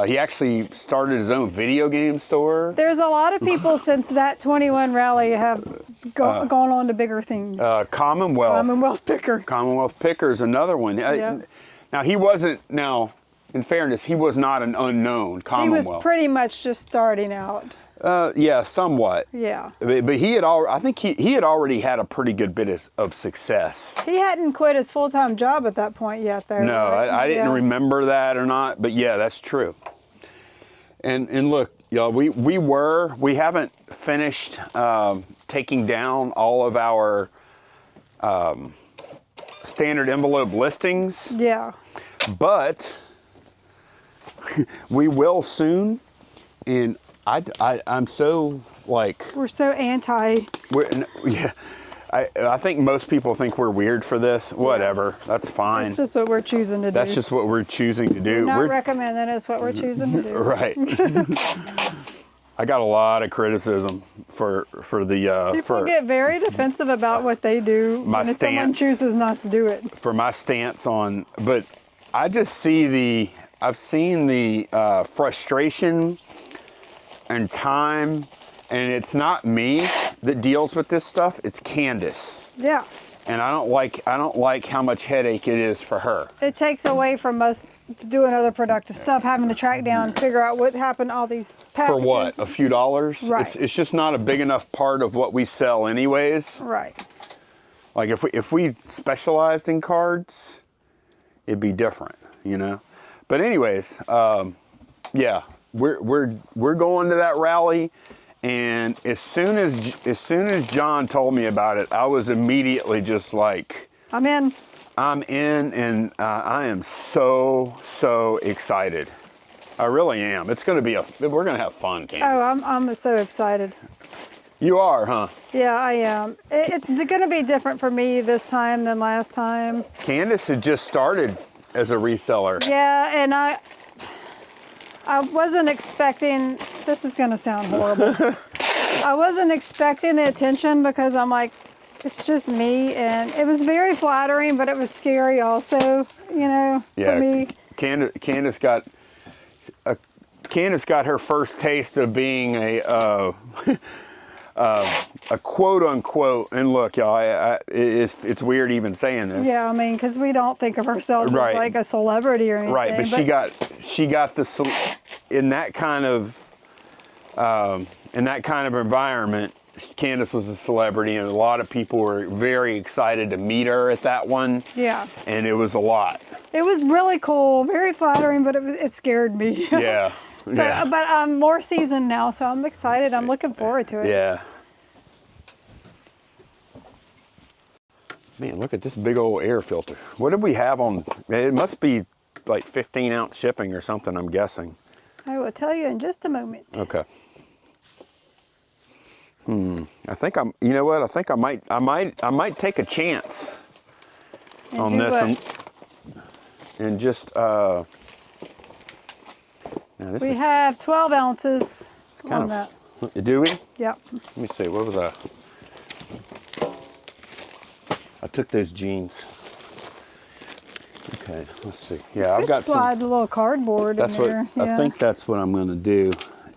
He actually started his own video game store. There's a lot of people since that 21 rally have gone on to bigger things. Commonwealth Picker. Commonwealth Picker is another one. Yeah. Now he wasn't. Now, in fairness, he was not an unknown He Commonwealth. was pretty much just starting out. Yeah, somewhat. Yeah. But he had I think he had already had a pretty good bit of success. He hadn't quit his full-time job at that point yet, though. No, right? I didn't Yeah. remember that or not, but yeah, that's true. And look, y'all, we haven't finished taking down all of our standard envelope listings, Yeah. but we will soon. And I'm so like We're so anti. yeah. I think most people think we're weird for this. Whatever, that's fine. It's just what we're choosing to do. That's just what we're choosing to do. Not recommending. It's what we're choosing to do. Right. I got a lot of criticism for the People get very defensive about what they do My when someone stance. chooses not to do it. for my stance on, but I just see I've seen the frustration and time, and it's not me that deals with this stuff. It's Candace, Yeah. and I don't like how much headache it is for her. It takes away from us doing other productive stuff, having to track down, figure out what happened to all these packages. For what? A few dollars? Right. It's just not a big enough part of what we sell anyways. Right. Like if we specialized in cards, it'd be different, you know. But anyways, yeah, we're going to that rally, and as soon as John told me about it, I was immediately just like, I'm in. and I am so excited. I really am. It's gonna be we're gonna have fun, Candace. Oh, I'm so excited. You are, huh? Yeah, I am. It's going to be different for me this time than last time. Candace had just started as a reseller. Yeah, and I wasn't expecting, this is going to sound horrible. I wasn't expecting the attention because I'm like, it's just me. And it was very flattering, but it was scary also, you know, Yeah, for me. Candace got her first taste of being a quote unquote, and look, y'all, it's weird even saying this. Yeah, I mean, because we don't think of ourselves Right. as like a celebrity or anything. Right, but she got in that kind of environment. Candace was a celebrity, and a lot of people were very excited to meet her at that one. Yeah. And it was a lot. It was really cool, very flattering, but it scared me. Yeah. So, yeah. but I'm more seasoned now, so I'm excited. I'm looking forward to it. Yeah. Man, look at this big old air filter. What did we have on? It must be like 15-ounce shipping or something, I'm guessing. I will tell you in just a moment. Okay. I think you know what? I think I might take a chance And on do this what? and just now this We is have 12 ounces on kind that. of. Do we? Yep. Let me see. What was I? I took those jeans. Okay, let's see. Yeah, I've got slide some. a little cardboard That's in what there. I Yeah. think. That's what I'm going to do.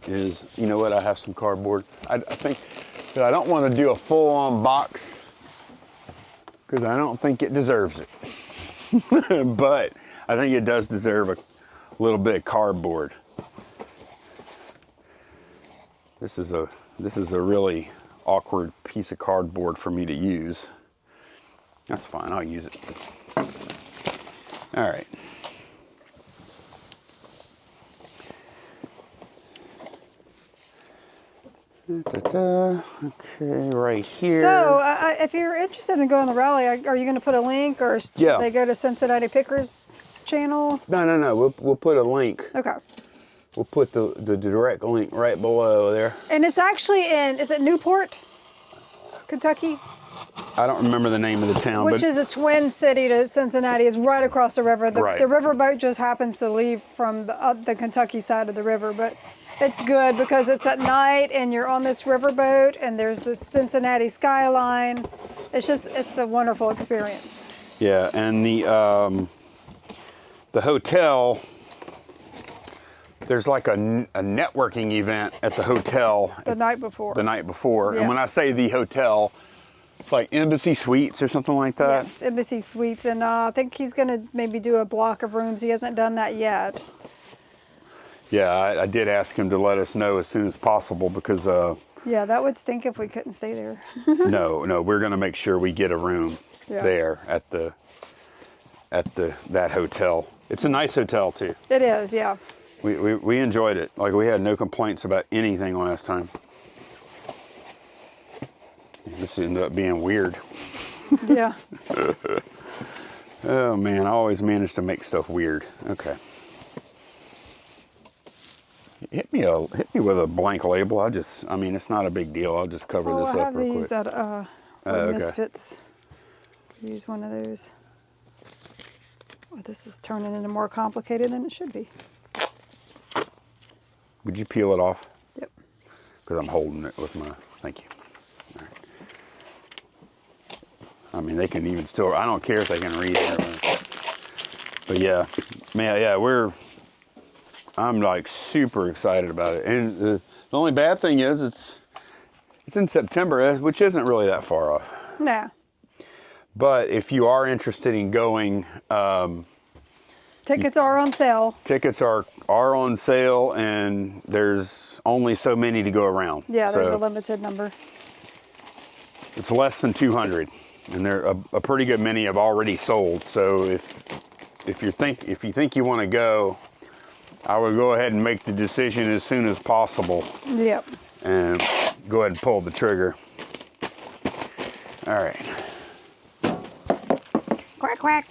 Is, you know what? I have some cardboard. I think, but I don't want to do a full-on box because I don't think it deserves it. But I think it does deserve a little bit of cardboard. This is a really awkward piece of cardboard for me to use. That's fine. I'll use it. All right. Okay, right here. So, if you're interested in going to the rally, are you going to put a link, or should Yeah. they go to Cincinnati Pickers channel? No. We'll put a link. Okay. We'll put the direct link right below there. And it's actually is it Newport, Kentucky? I don't remember the name of the town, Which but is a twin city to Cincinnati. It's right across the river. Right. The riverboat just happens to leave from the Kentucky side of the river, but it's good because it's at night and you're on this riverboat and there's the Cincinnati skyline. It's a wonderful experience. yeah, and the hotel. There's like a networking event at the hotel The night before. the night before, Yeah. and when I say the hotel, it's like Embassy Suites or something like that. Yes, Embassy Suites, and I think he's going to maybe do a block of rooms. He hasn't done that yet. Yeah, I did ask him to let us know as soon as possible because Yeah, that would stink if we couldn't stay there. no, we're gonna make sure we get a room there at that hotel. It's a nice hotel too. It is, yeah. We enjoyed it. Like we had no complaints about anything last time. This ended up being weird. Yeah. Oh man, I always manage to make stuff weird. Okay. Hit me with a blank label. I mean, it's not a big deal. I'll just cover this I up have real these quick. at okay. Misfits. Use one of those. Oh, this is turning into more complicated than it should be. Would you peel it off? Yep. Because I'm holding it with my. Thank you. All right. I mean, they can even still. I don't care if they can read it. But yeah, man, yeah, I'm like super excited about it. And the only bad thing is it's in September, which isn't really that far off. Nah. But if you are interested in going, tickets are on sale. Tickets are on sale, and there's only so many to go around. Yeah, there's a limited number. It's less than 200, and there a pretty good many have already sold. So if you think you want to go, I would go ahead and make the decision as soon as possible. Yep. And go ahead and pull the trigger. All right. Quack, quack.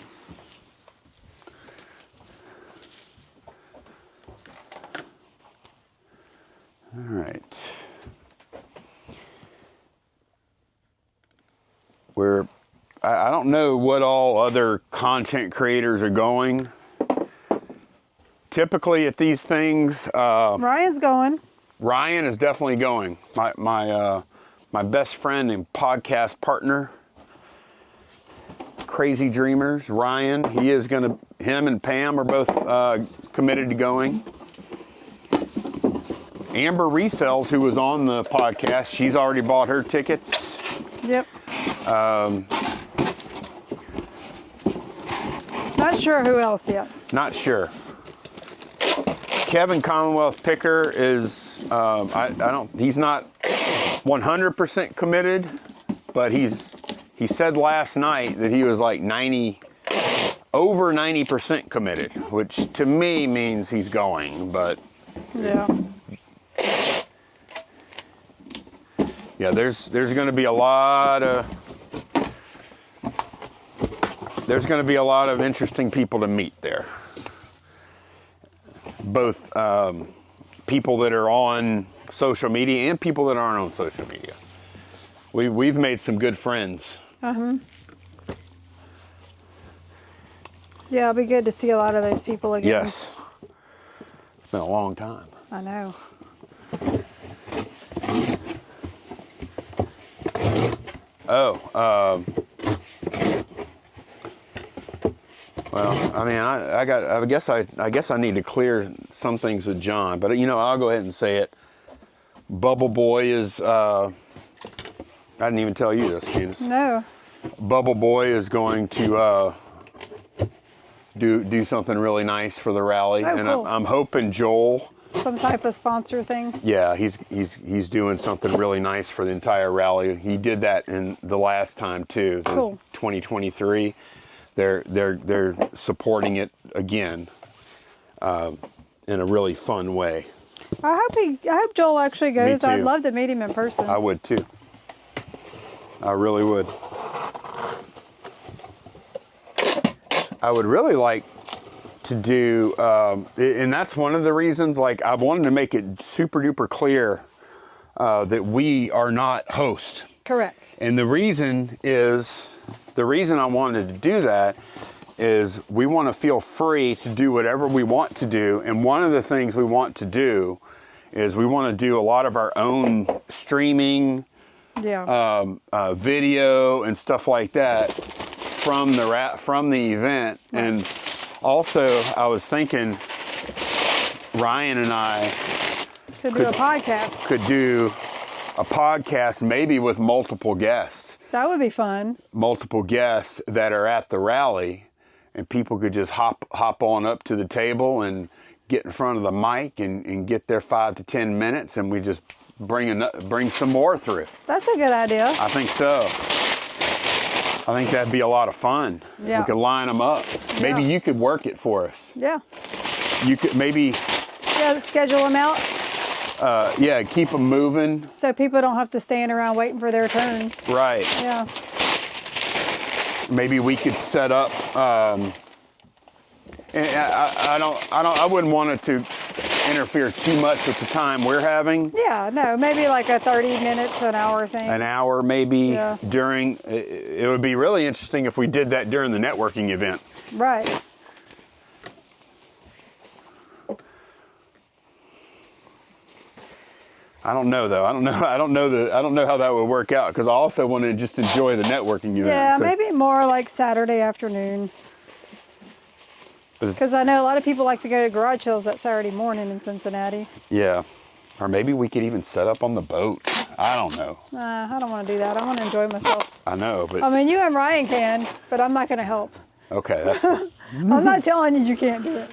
All right. I don't know what all other content creators are going. Typically at these things, Ryan's going. Ryan is definitely going. My best friend and podcast partner, Crazy Dreamers, Ryan. Him and Pam are both committed to going. Amber Resells, who was on the podcast, she's already bought her tickets. Yep. Not sure who else yet. Not sure. Kevin Commonwealth Picker is, he's not 100% committed, but he said last night that he was like over 90% committed, which to me means he's going, but. Yeah. Yeah, there's going to be a lot of interesting people to meet there. Both people that are on social media and people that aren't on social media. We've made some good friends. Uh-huh. Yeah, it'll be good to see a lot of those people again. Yes. It's been a long time. I know. Well, I mean, I guess I need to clear some things with John, but I'll go ahead and say it. Bubble Boy is, I didn't even tell you this, Candace. No. Bubble Boy is going to do something really nice for the rally, and cool. I'm hoping Joel. Some type of sponsor thing. Yeah, he's doing something really nice for the entire rally. He did that in the last time too. Cool. 2023. They're supporting it again in a really fun way. I hope Joel actually goes. Me too. I'd love to meet him in person. I would too. I really would. I would really like to do, and that's one of the reasons, like, I wanted to make it super duper clear that we are not hosts. Correct. And the reason I wanted to do that is we want to feel free to do whatever we want to do. And one of the things we want to do is we want to do a lot of our own streaming, video and stuff like that from the event. And also, I was thinking Ryan and I could do a podcast. Could do a podcast maybe with multiple guests. That would be fun. Multiple guests that are at the rally, and people could just hop on up to the table and get in front of the mic and get there 5 to 10 minutes, and we just bring some more through. That's a good idea. I think so. I think that'd be a lot of fun. Yeah. We could line them up. Maybe you could work it for us. Yeah. You could maybe schedule them out. Yeah, keep them moving. So people don't have to stand around waiting for their turn. Right. Yeah. Maybe we could set up. And I wouldn't want it to interfere too much with the time we're having. Yeah, no, maybe like a 30-minute to an hour thing. An hour maybe during. It would be really interesting if we did that during the networking event. Right. I don't know though. I don't know how that would work out, because I also want to just enjoy the networking event. Yeah, so. maybe more like Saturday afternoon. Because I know a lot of people like to go to garage sales that Saturday morning in Cincinnati. Yeah. Or maybe we could even set up on the boat. I don't know. Nah, I don't want to do that. I want to enjoy myself. I know, but... I mean, you and Ryan can, but I'm not going to help. Okay, that's fine. I'm not telling you can't do it.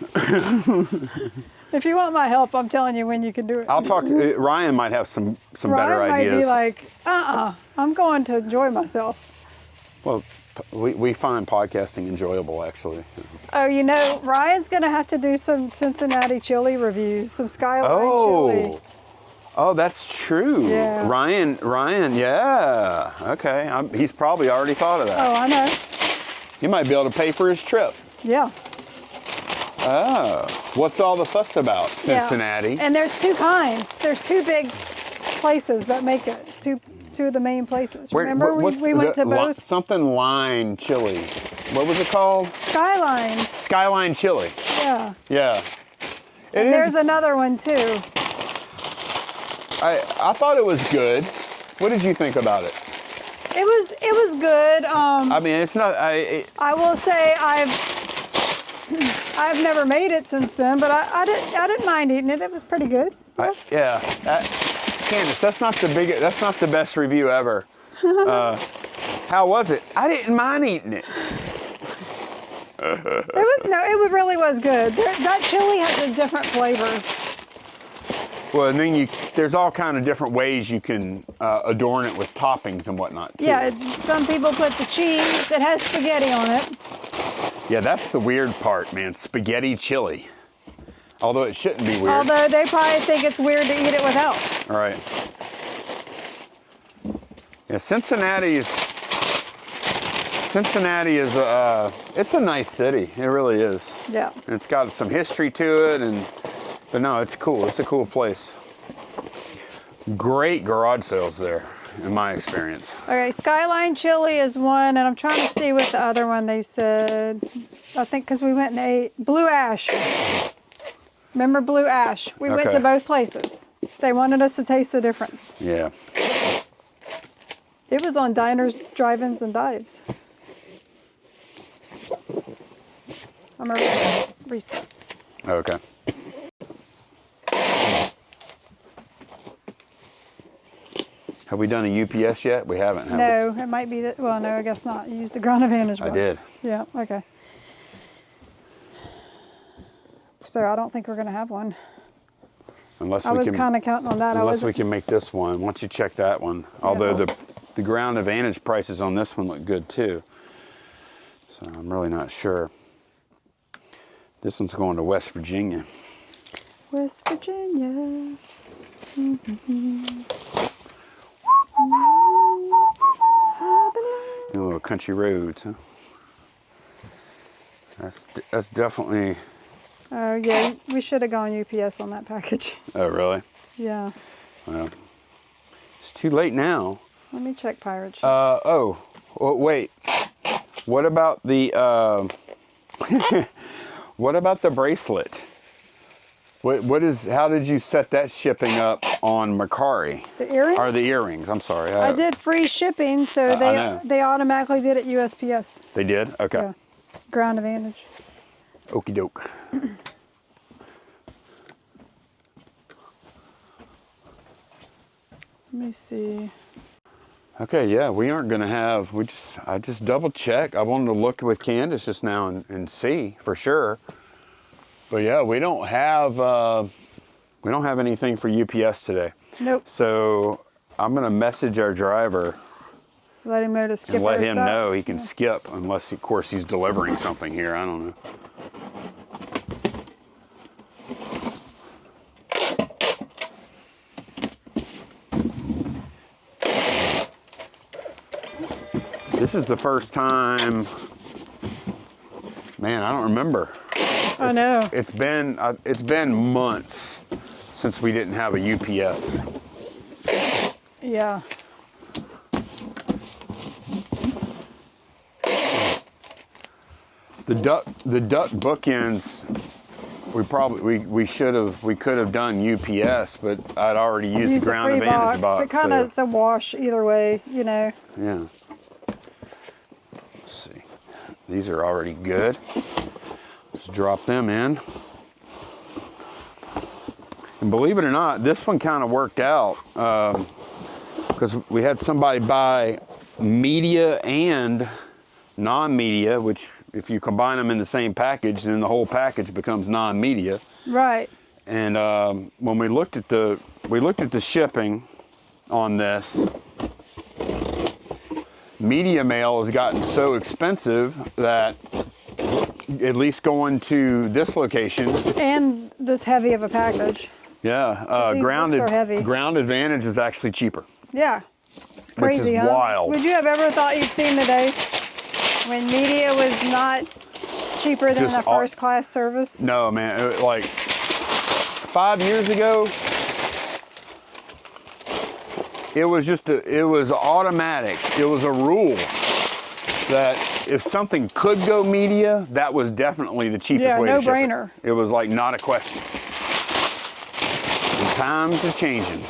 If you want my help, I'm telling you when you can do it. I'll talk to... Ryan might have some better Ryan ideas. might be like, I'm going to enjoy myself. Well, we find podcasting enjoyable, actually. Oh, you know, Ryan's going to have to do some Cincinnati chili reviews, some Skyline chili. Oh, that's true. Yeah. Ryan, yeah. Okay, he's probably already thought of that. Oh, I know. He might be able to pay for his trip. Yeah. Oh, what's all the fuss about, Cincinnati? Yeah. And there's two kinds. There's two big places that make it. Two of the main places. Remember, we went to both? Something line chili. What was it called? Skyline. Skyline chili. Yeah. Yeah. And there's another one too. I thought it was good. What did you think about it? It was good. I mean, it's not. I will say I've never made it since then, but I didn't mind eating it. It was pretty good. Yeah. Candace, that's not the best review ever. How was it? I didn't mind eating it. It really was good. That chili has a different flavor. Well, and then there's all kind of different ways you can adorn it with toppings and whatnot, too. Yeah, some people put the cheese. It has spaghetti on it. Yeah, that's the weird part, man. Spaghetti chili. Although it shouldn't be weird. Although they probably think it's weird to eat it without. All right. Yeah, Cincinnati is it's a nice city. It really is. Yeah. And it's got some history to it, but no, it's cool. It's a cool place. Great garage sales there, in my experience. Okay, Skyline Chili is one, and I'm trying to see what the other one they said. I think because we went and ate Blue Ash. Remember Blue Ash? We went to both places. They wanted us to taste the difference. Yeah. It was on Diners, Drive-Ins, and Dives. I'm going to reset. Okay. Have we done a UPS yet? We haven't, have No, it might be that. Well, no, I guess not. You used the Ground Advantage box. I did. Yeah, okay. So I don't think we're going to have one. Unless I was kind of counting on that. Unless we can make this one. Once you check that one. Although the Ground Advantage prices on this one look good too. So I'm really not sure. This one's going to West Virginia. West Virginia. The little country roads, huh? That's definitely... Oh, yeah, we should have gone UPS on that package. Oh, really? Yeah. Well, it's too late now. Let me check Pirate Ship. Oh, wait. What about the, what about the bracelet? How did you set that shipping up on Macari? The earrings? Or the earrings, I'm sorry. I did free shipping, so they automatically did it USPS. They did? Okay. Yeah. Ground Advantage. Okie doke. Let me see. Okay, yeah, we aren't gonna have, I just double check. I wanted to look with Candace just now and see for sure. But yeah, we don't have anything for UPS today. Nope. So I'm gonna message our driver Let him know to skip and let our him stuff. know he can skip, unless of course he's delivering something here. I don't know. This is the first time, man, I don't remember. I know. It's been months since we didn't have a UPS. Yeah. The duck bookends, we could have done UPS, but I'd already used Use the ground free advantage box. It kind of is a wash either way, you know. Yeah. Let's see. These are already good. Let's drop them in. And believe it or not, this one kind of worked out because we had somebody buy media and non-media, which if you combine them in the same package, then the whole package becomes non-media. Right. And when we looked at the shipping on this, media mail has gotten so expensive that at least going to this location, And this heavy of a package. yeah, These books are heavy. ground advantage is actually cheaper. Yeah. It's crazy, is huh? wild. Would you have ever thought you'd seen the day when media was not cheaper than Just a first class service? No, man, like 5 years ago, it was automatic. It was a rule that if something could go media, that was definitely the cheapest Yeah, way to ship it. no-brainer. It was like not a question. And times are changing.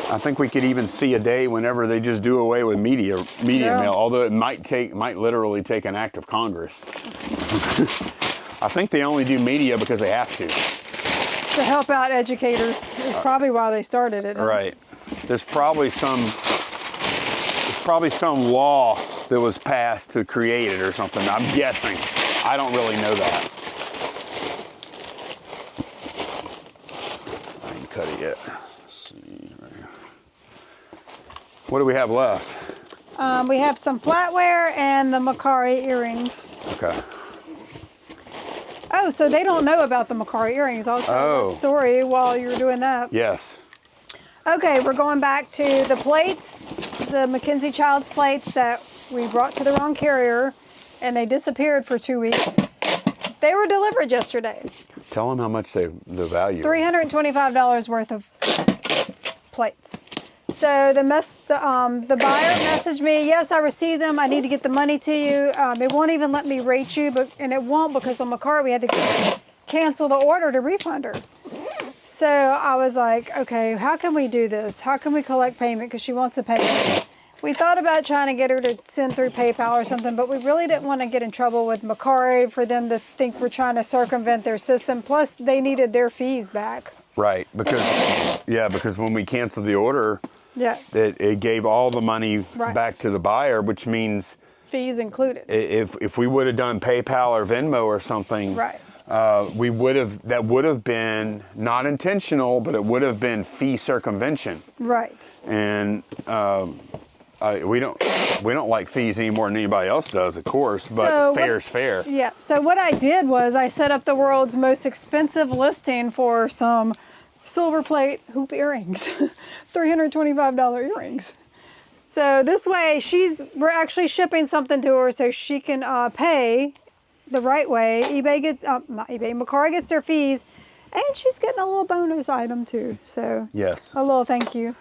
I think we could even see a day whenever they just do away with media Yeah. mail, although it might literally take an act of Congress. I think they only do media because they have to. To help out educators is probably why they started it. Huh? Right. There's probably some law that was passed to create it or something. I'm guessing. I don't really know that. I didn't cut it yet. Let's see. Right here. What do we have left? We have some flatware and the Macari earrings. Okay. Oh, so they don't know about the Macari earrings. I'll tell you that story while you're doing that. Yes. Okay, we're going back to the plates, the Mackenzie Childs plates that we brought to the wrong carrier, and they disappeared for 2 weeks. They were delivered yesterday. Tell them how much the value. $325 worth of plates. So the buyer messaged me, yes, I received them. I need to get the money to you. It won't even let me rate you, and it won't because on Macari we had to cancel the order to refund her. So I was like, okay, how can we do this? How can we collect payment? Because she wants a payment. We thought about trying to get her to send through PayPal or something, but we really didn't want to get in trouble with Macari for them to think we're trying to circumvent their system. Plus, they needed their fees back. Right, because when we canceled the order, Yeah, it gave all the money Right. back to the buyer, which means fees included. if we would have done PayPal or Venmo or something, Right. that would have been not intentional, but it would have been fee circumvention. Right. And we don't like fees any more than anybody else does, of course, but So fair's fair. Yeah. So what I did was I set up the world's most expensive listing for some silver plate hoop earrings, $325 earrings. So this way, we're actually shipping something to her so she can pay the right way. Macari gets their fees, and she's getting a little bonus item too. So Yes. a little thank you.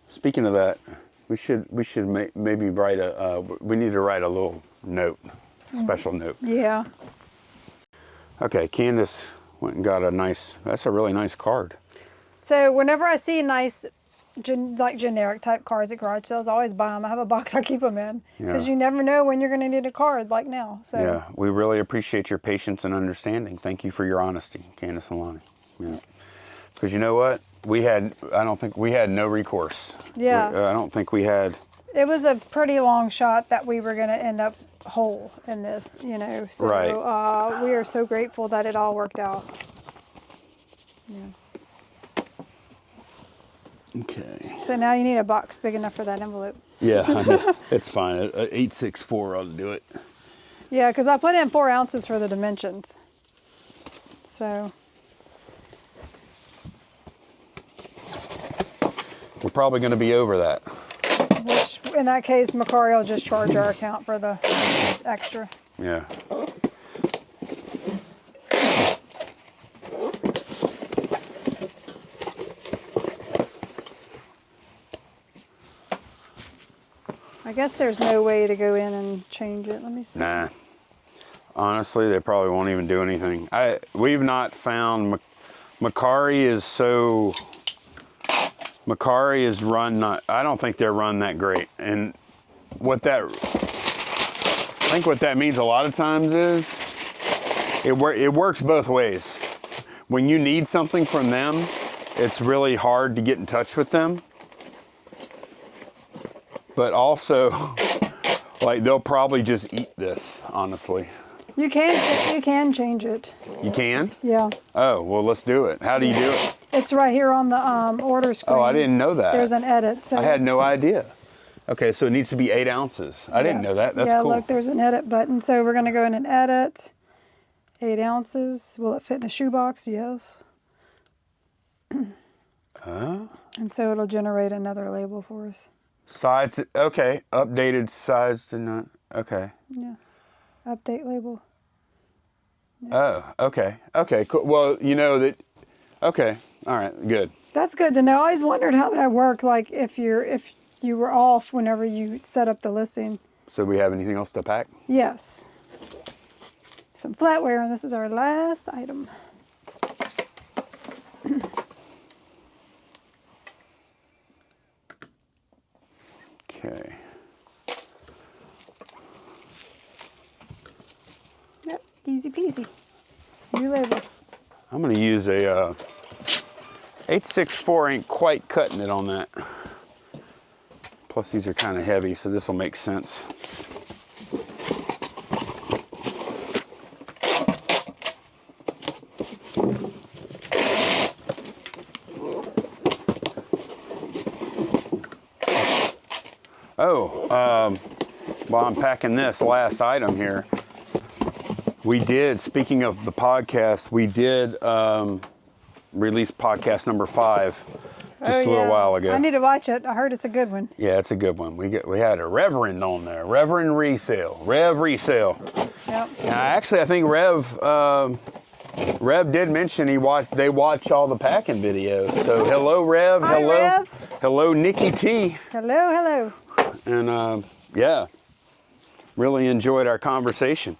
Speaking of that, we should maybe write we need to write a little note, special note. Yeah. Okay, Candace went and got that's a really nice card. So whenever I see nice, generic type cards at garage sales, I always buy them. I have a box I keep them in because you never know when you're going to need a card like now. So Yeah, we really appreciate your patience and understanding. Thank you for your honesty, Candace and Lonnie. Yeah. Because you know what? I don't think we had no recourse. Yeah. I don't think we had. it was a pretty long shot that we were going to end up hole in this, you know. So Right. we are so grateful that it all worked out. Yeah. Okay. So now you need a box big enough for that envelope. Yeah, I know. It's fine. 864 ought to do it. Yeah, because I put in 4 ounces for the dimensions. So We're probably going to be over that. which in that case, Macari will just charge our account for the extra. Yeah. I guess there's no way to go in and change it. Let me see. Nah. Honestly, they probably won't even do anything. We've not found Macari is run not. I don't think they're run that great. And I think what that means a lot of times is it works both ways. When you need something from them, it's really hard to get in touch with them. But also, like, they'll probably just eat this, honestly. You can change it. You can? Yeah. Oh, well, let's do it. How do you do it? It's right here on the order screen. Oh, I didn't know that. There's an edit. So I had no idea. Okay, so it needs to be 8 ounces. I didn't know that. That's cool. Yeah, look, there's an edit button. So we're going to go in and edit. 8 ounces. Will it fit in a shoebox? Yes. And so it'll generate another label for us. Size, okay. Updated size to not, okay. Yeah. Update label. Oh, okay. Okay, cool. Well, you know that, okay. All right, good. That's good to know. I always wondered how that worked, like if you were off whenever you set up the listing. So we have anything else to pack? Yes. Some flatware, and this is our last item. Okay. Yep, easy peasy. New label. I'm going to use a 864, ain't quite cutting it on that. Plus these are kind of heavy, so this will make sense. Oh, while I'm packing this last item here, we did, speaking of the podcast, we did release podcast number 5 just a little while ago. I need to watch it. I heard it's a good one. Yeah, it's a good one. We had a Reverend on there, Reverend Resale, Rev Resale. Yep. Now, actually, I think Rev did mention they watch all the packing videos. So hello, Rev. Hi, hello, Rev. hello, Nikki T. Hello, hello. And yeah, really enjoyed our conversation.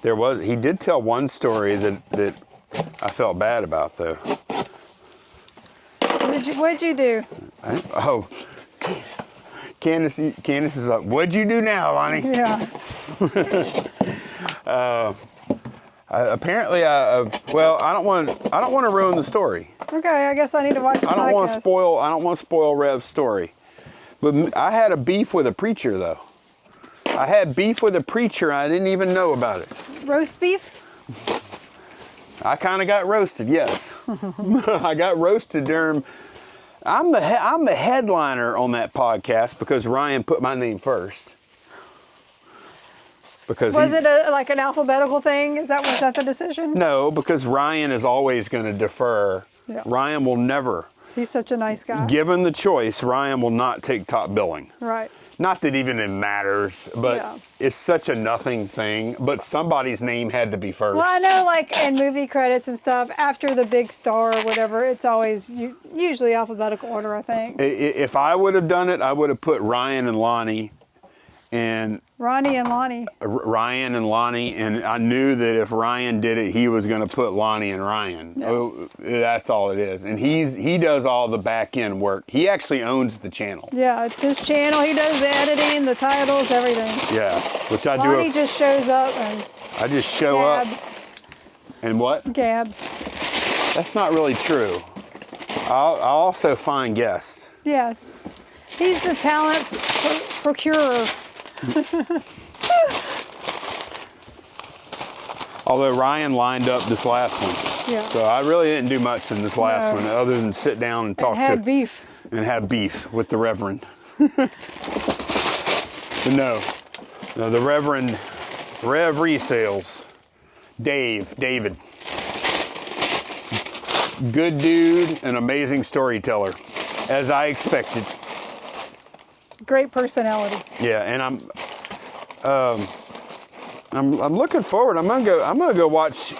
He did tell one story that I felt bad about, though. What'd you do? Candace is like, what'd you do now, Lonnie? Yeah. Apparently, well, I don't want to ruin the story. Okay, I guess I need to watch the podcast. I don't want to spoil Rev's story. But I had a beef with a preacher, though. I had beef with a preacher. I didn't even know about it. Roast beef? I kind of got roasted, yes. I got roasted during... I'm the headliner on that podcast because Ryan put my name first. Because was it like an alphabetical thing? Was that the decision? No, because Ryan is always going to defer. Yeah. Ryan will never. He's such a nice guy. Given the choice, Ryan will not take top billing. Right. Not that even it matters, but Yeah. It's such a nothing thing. But somebody's name had to be first. Well, I know, like in movie credits and stuff, after the big star or whatever, it's always usually alphabetical order, I think. If I would have done it, I would have put Ryan and Lonnie, and Ronnie and Lonnie. Ryan and Lonnie, and I knew that if Ryan did it, he was going to put Lonnie and Ryan. Yeah. Oh, that's all it is. And he does all the back end work. He actually owns the channel. Yeah, it's his channel. He does the editing, the titles, everything. Yeah, which I Lonnie do. just shows up and I just show gabs. up. And what? Gabs. That's not really true. I'll also find guests. Yes. He's the talent procurer. Although Ryan lined up this last one. Yeah. So I really didn't do much in this last No. one other than sit down and talk Had beef. and have beef with the Reverend. But no, the Reverend, Rev Resales, David. Good dude, an amazing storyteller, as I expected. Great personality. Yeah, and I'm looking forward. I'm gonna go watch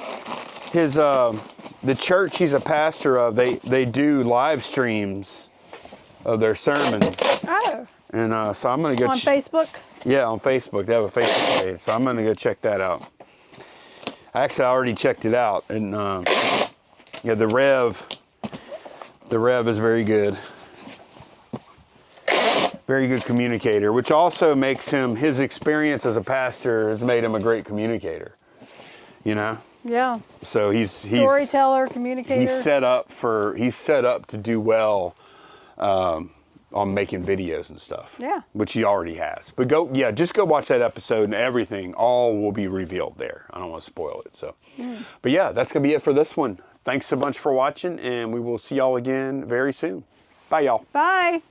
his the church he's a pastor of. They do live streams of their sermons. Oh. And so I'm gonna go On Facebook. Yeah, on Facebook. They have a Facebook page, so I'm gonna go check that out. Actually, I already checked it out, and yeah, the Rev is very good. Very good communicator, which also makes him, his experience as a pastor has made him a great communicator. You know? Yeah. So he's Storyteller, communicator. He's set up to do well on making videos and stuff. Yeah. Which he already has. But just go watch that episode, and everything all will be revealed there. I don't want to spoil it. So But yeah, that's gonna be it for this one. Thanks a bunch for watching, and we will see y'all again very soon. Bye, y'all. Bye.